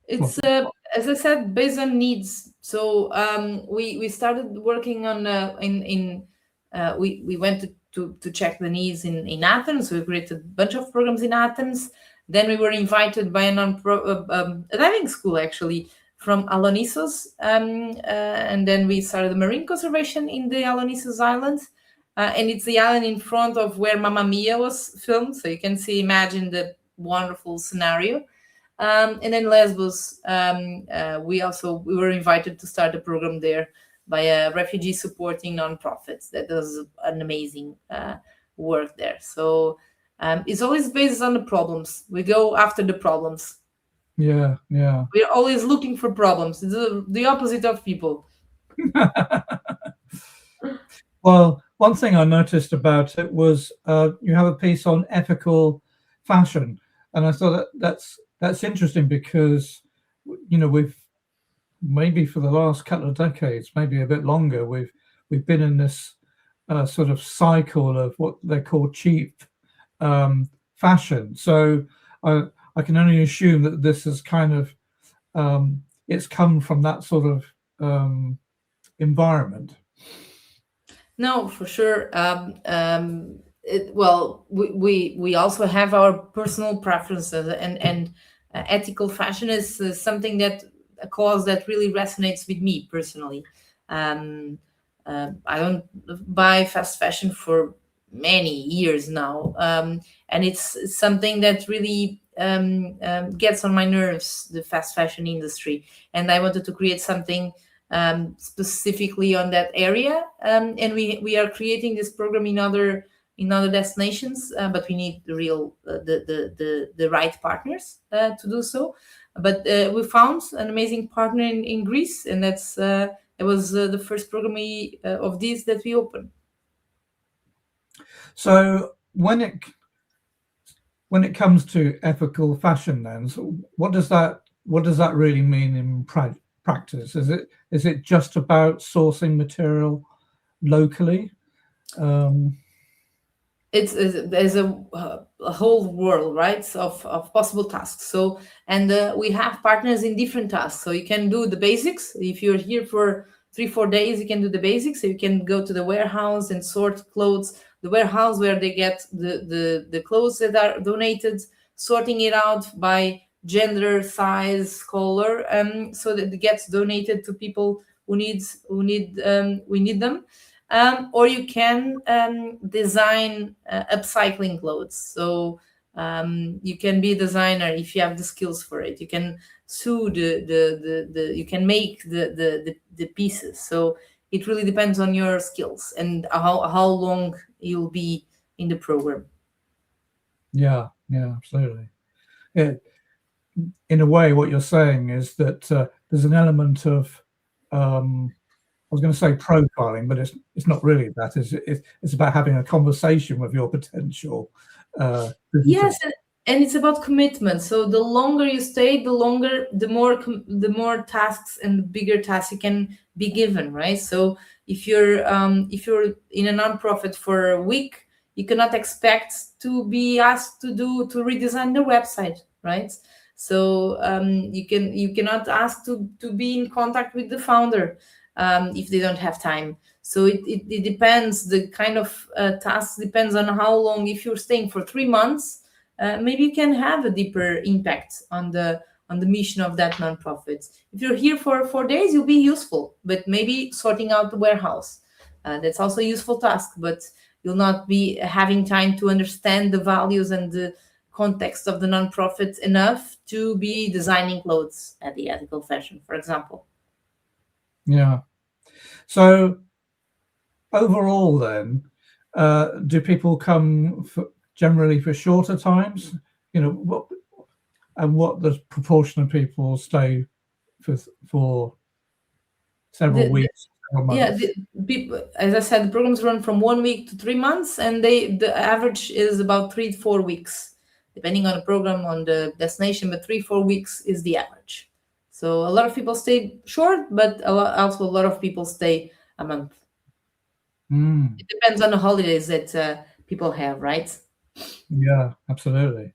It's as I said, based on needs. So we started working on we went to check the needs in Athens. We created a bunch of programs in Athens. Then we were invited by a diving school, actually, from Alonisos, and then we started the marine conservation in the Alonisos Island, and it's the island in front of where Mamma Mia was filmed, so you can imagine the wonderful scenario. And then Lesbos, we were invited to start a program there by a refugee supporting nonprofit that does an amazing work there. So it's always based on the problems. We go after the problems. Yeah. We're always looking for problems. It's the opposite of people. Well, one thing I noticed about it was you have a piece on ethical fashion, and I thought that's interesting because we've maybe for the last couple of decades, maybe a bit longer, we've been in this sort of cycle of what they call cheap fashion. So I can only assume that this is kind of it's come from that sort of environment. No, for sure. We also have our personal preferences, and ethical fashion is something a cause that really resonates with me personally. I don't buy fast fashion for many years now, and it's something that really gets on my nerves, the fast fashion industry, and I wanted to create something specifically on that area, and we are creating this program in other destinations, but we need the right partners to do so. But we found an amazing partner in Greece, and it was the first program of these that we opened. So when it comes to ethical fashion, then, so what does that really mean in practice? Is it just about sourcing material locally? There's a whole world, right, of possible tasks. So, and we have partners in different tasks. So you can do the basics. If you're here for 3-4 days, you can do the basics. So you can go to the warehouse and sort clothes. The warehouse where they get the clothes that are donated, sorting it out by gender, size, color, so that it gets donated to people who need them. Or you can design upcycling clothes. So you can be a designer if you have the skills for it. You can sew you can make the pieces. So it really depends on your skills and how long you'll be in the program. Yeah, absolutely. In a way, what you're saying is that there's an element of I was going to say profiling, but it's not really that. It's about having a conversation with your potential visitors. Yes, and it's about commitment. So the longer you stay, the more tasks and the bigger tasks you can be given, right? So if you're in a nonprofit for a week, you cannot expect to be asked to redesign the website, right? So you cannot ask to be in contact with the founder if they don't have time. So it depends. The kind of task depends on how long. If you're staying for 3 months, maybe you can have a deeper impact on the mission of that nonprofit. If you're here for 4 days, you'll be useful. But maybe sorting out the warehouse, that's also a useful task. But you'll not be having time to understand the values and the context of the nonprofit enough to be designing clothes at the ethical fashion, for example. Yeah. So overall, then, do people come generally for shorter times? What the proportion of people stay for several weeks, several months? People, as I said, the programs run from 1 week to 3 months, and the average is about 3 to 4 weeks, depending on the program, on the destination. But 3-4 weeks is the average. So a lot of people stay short, but also a lot of people stay a month. It depends on the holidays that people have, right? Yeah, absolutely.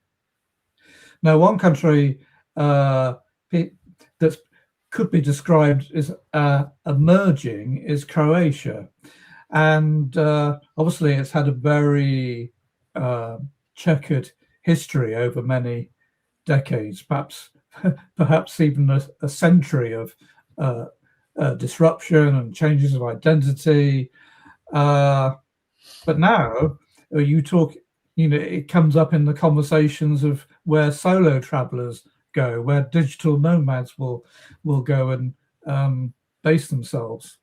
Now, one country that could be described as emerging is Croatia, and obviously it's had a very checkered history over many decades, perhaps even a century of disruption and changes of identity. But now it comes up in the conversations of where solo travelers go, where digital nomads will go and base themselves.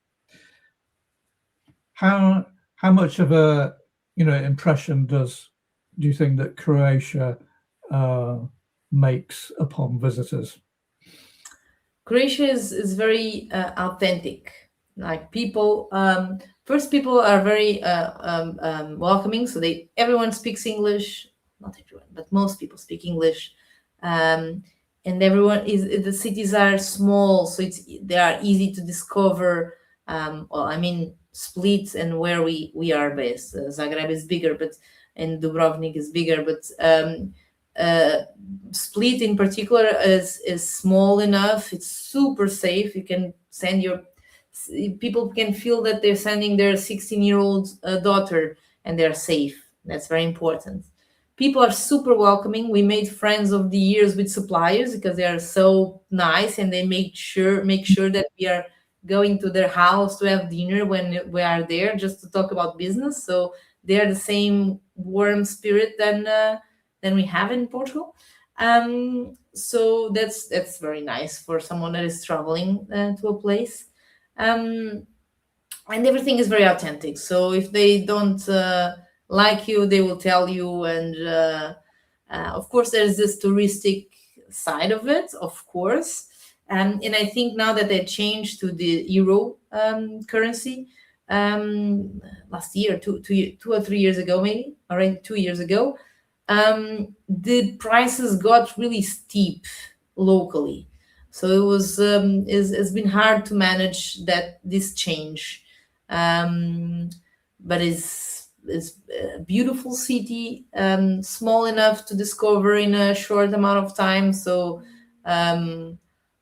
How much of a impression do you think that Croatia makes upon visitors? Croatia is very authentic. Like people, first, people are very welcoming. So everyone speaks English. Not everyone, but most people speak English. And the cities are small, so they are easy to discover. Split and where we are based. Zagreb is bigger, and Dubrovnik is bigger, but Split in particular is small enough. It's super safe. You can send people can feel that they're sending their 16-year-old daughter, and they're safe. That's very important. People are super welcoming. We made friends over the years with suppliers because they are so nice, and they make sure that we are going to their house to have dinner when we are there, just to talk about business. So they are the same warm spirit than we have in Portugal. So that's very nice for someone that is traveling to a place. And everything is very authentic. So if they don't like you, they will tell you. And of course, there's this touristic side of it, of course. And I think now that they changed to the euro currency last year, two or 3 years ago, maybe, or 2 years ago, the prices got really steep locally. So it was it's been hard to manage this change. But it's a beautiful city, small enough to discover in a short amount of time. So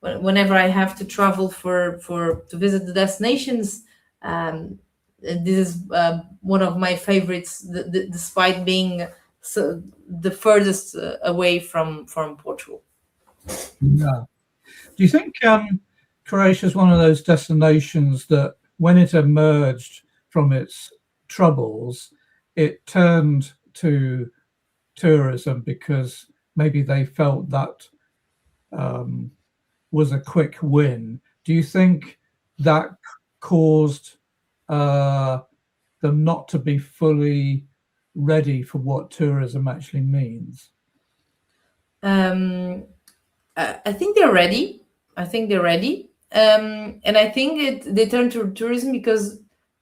whenever I have to travel to visit the destinations, this is one of my favorites, despite being the furthest away from Portugal. Yeah. Do you think Croatia is one of those destinations that when it emerged from its troubles, it turned to tourism because maybe they felt that was a quick win? Do you think that caused them not to be fully ready for what tourism actually means? I think they're ready. And I think they turn to tourism because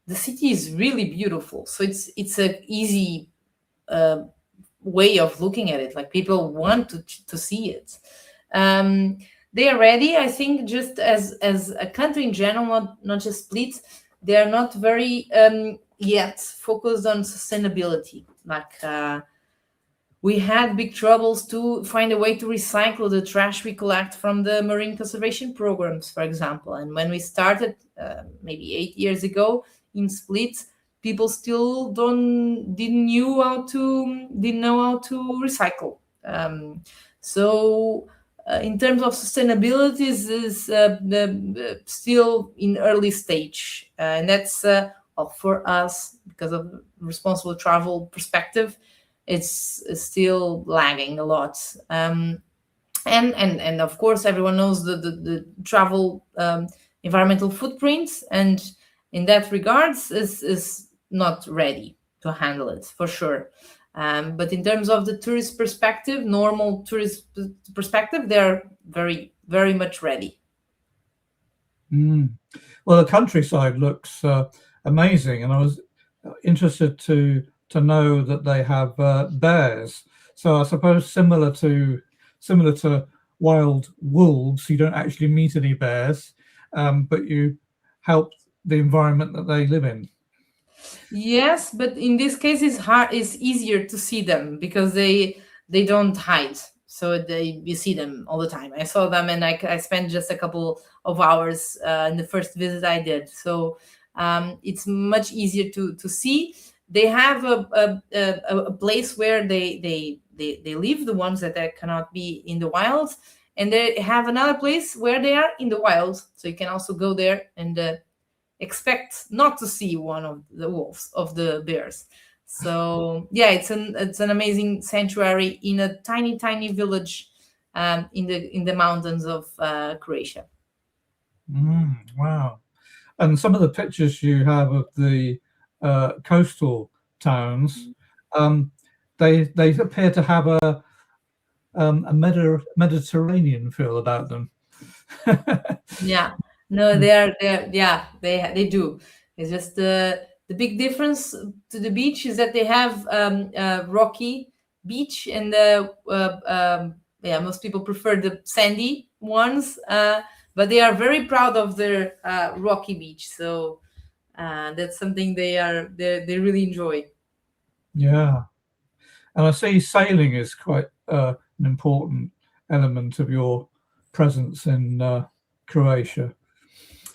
the city is really beautiful. So it's an easy way of looking at it. Like, people want to see it. They are ready. I think just as a country in general, not just Split, they are not very yet focused on sustainability. Like, we had big troubles to find a way to recycle the trash we collect from the marine conservation programs, for example. And when we started maybe 8 years ago in Split, people still didn't know how to recycle. So in terms of sustainability, is still in early stage, and that's for us, because of responsible travel perspective, it's still lagging a lot. And of course, everyone knows the travel environmental footprint, and in that regards is not ready to handle it, for sure. But in terms of the tourist perspective, normal tourist perspective, they're very, very much ready. Well, the countryside looks amazing, and I was interested to know that they have bears. So I suppose similar to wild wolves, you don't actually meet any bears, but you help the environment that they live in. Yes, but in this case, it's easier to see them because they don't hide. So you see them all the time. I saw them, and I spent just a couple of hours in the first visit I did. So it's much easier to see. They have a place where they live, the ones that cannot be in the wild, and they have another place where they are in the wild. So you can also go there and expect not to see one of the wolves, of the bears. So yeah, it's an amazing sanctuary in a tiny village in the mountains of Croatia. Wow. And some of the pictures you have of the coastal towns, they appear to have a Mediterranean feel about them. Yeah, no, they do. It's just the big difference to the beach is that they have a rocky beach, and most people prefer the sandy ones, but they are very proud of their rocky beach. So that's something they really enjoy. Yeah, and I see sailing is quite an important element of your presence in Croatia.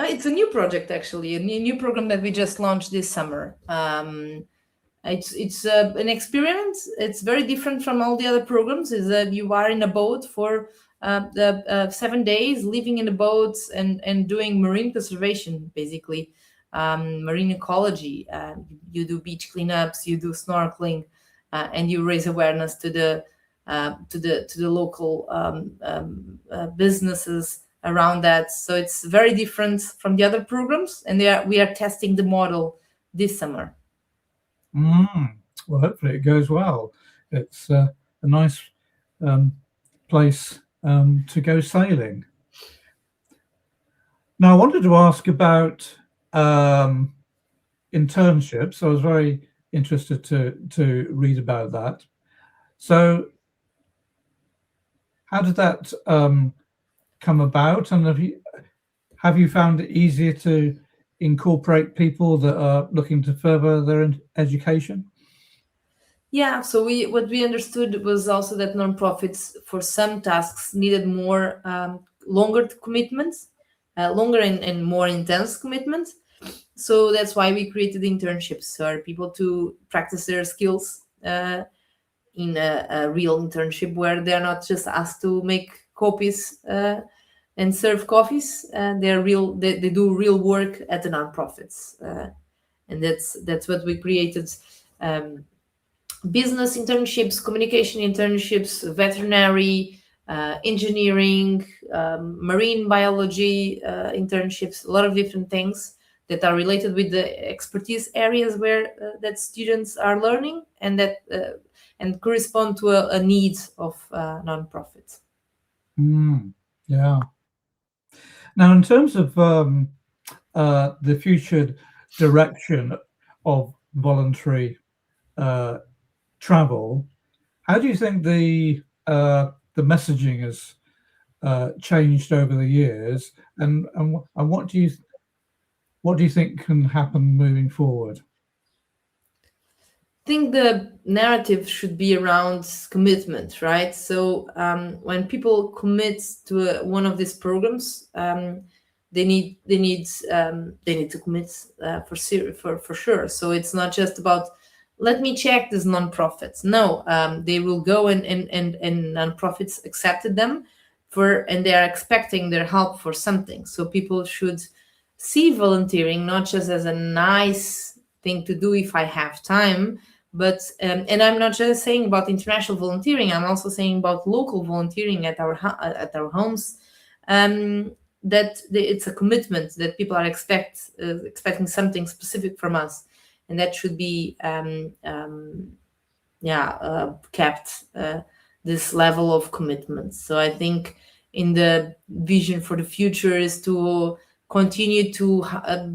It's a new project, actually, a new program that we just launched this summer. It's an experiment. It's very different from all the other programs. Is that you are in a boat for 7 days, living in the boats and doing marine conservation, basically. Marine ecology. You do beach cleanups, you do snorkeling, and you raise awareness to the local businesses around that. So it's very different from the other programs, and we are testing the model this summer. Well, hopefully it goes well. It's a nice place to go sailing. Now, I wanted to ask about internships. I was very interested to read about that. So, how did that come about? And have you found it easier to incorporate people that are looking to further their education? Yeah, so what we understood was also that nonprofits for some tasks needed more longer commitments, longer and more intense commitments. So that's why we created internships for people to practice their skills in a real internship where they're not just asked to make copies and serve coffees. They do real work at the nonprofits, and that's what we created. Um, Business internships, communication internships, veterinary, engineering, marine biology internships, a lot of different things that are related with the expertise areas where that students are learning and that and correspond to a need of nonprofits. Yeah. Now, in terms of the future direction of voluntary travel, how do you think the messaging has changed over the years, and what do you think can happen moving forward? I think the narrative should be around commitment, right? So when people commit to one of these programs, they need to commit for sure. So it's not just about let me check these nonprofits. No, they will go and nonprofits accepted them and they are expecting their help for something. So people should see volunteering not just as a nice thing to do if I have time, but and I'm not just saying about international volunteering. I'm also saying about local volunteering at our homes. It's a commitment that people are expecting something specific from us, and that should be kept this level of commitment. So I think in the vision for the future is to continue to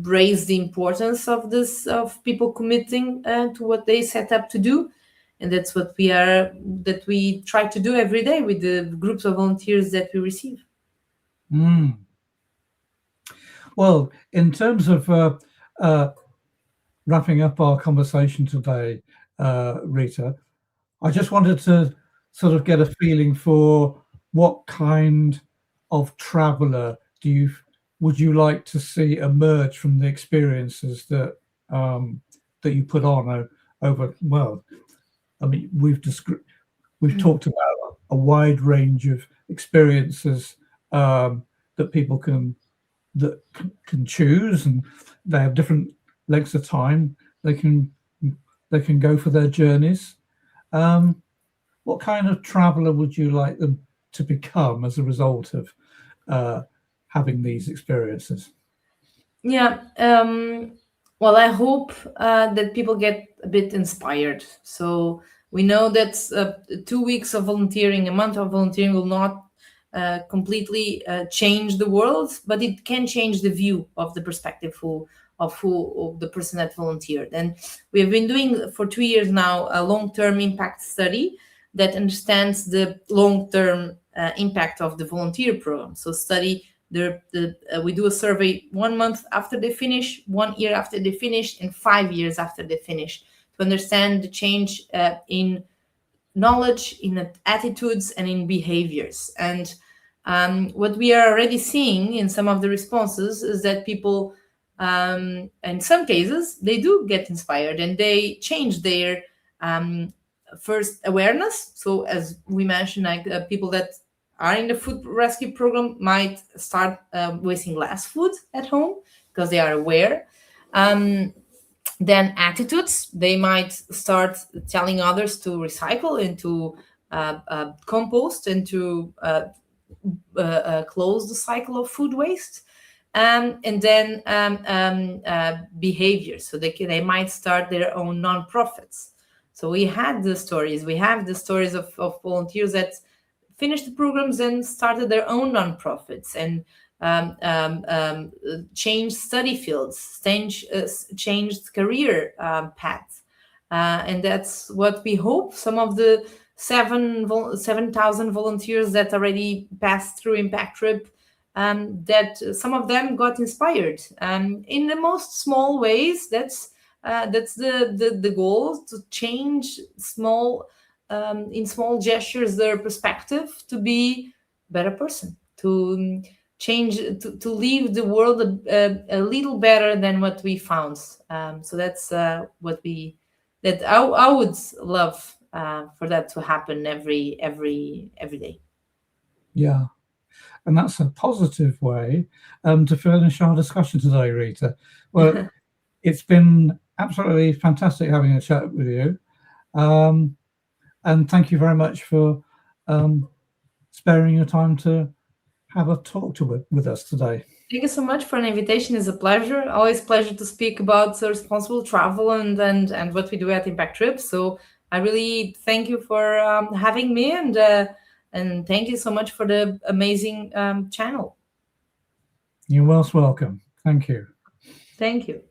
raise the importance of this, of people committing to what they set up to do, and that's what we try to do every day with the groups of volunteers that we receive. Well, in terms of wrapping up our conversation today, Rita, I just wanted to sort of get a feeling for what kind of traveller would you like to see emerge from the experiences that you put on over? Well, I mean, we've talked about a wide range of experiences that people can choose, and they have different lengths of time they can go for their journeys. What kind of traveller would you like them to become as a result of having these experiences? Yeah. Well, I hope that people get a bit inspired. So we know that 2 weeks of volunteering, a month of volunteering will not completely change the world, but it can change the view of the perspective of the person that volunteered. And we have been doing for 2 years now a long-term impact study that understands the long-term impact of the volunteer program. So we do a survey 1 month after they finish, 1 year after they finish, and 5 years after they finish to understand the change in knowledge, in attitudes, and in behaviors. And what we are already seeing in some of the responses is that people, in some cases, they do get inspired and they change their first awareness. So as we mentioned, like people that are in the food rescue program might start wasting less food at home because they are aware. Then attitudes, they might start telling others to recycle and to compost and to close the cycle of food waste. And then behavior, so they might start their own nonprofits. So we have the stories of volunteers that finished the programs and started their own nonprofits and changed study fields, changed career paths. And that's what we hope some of the 7,000 volunteers that already passed through Impact Trip, that some of them got inspired in the most small ways. That's the goal, to change in small gestures their perspective to be a better person, to change, to leave the world a little better than what we found. So that's what I would love for that to happen every day. Yeah. And that's a positive way to finish our discussion today, Rita. Well, it's been absolutely fantastic having a chat with you. And thank you very much for sparing your time to have a talk with us today. Thank you so much for an invitation. It's a pleasure. Always pleasure to speak about responsible travel and what we do at Impact Trip. So I really thank you for having me, and thank you so much for the amazing channel. You're most welcome. Thank you. Thank you.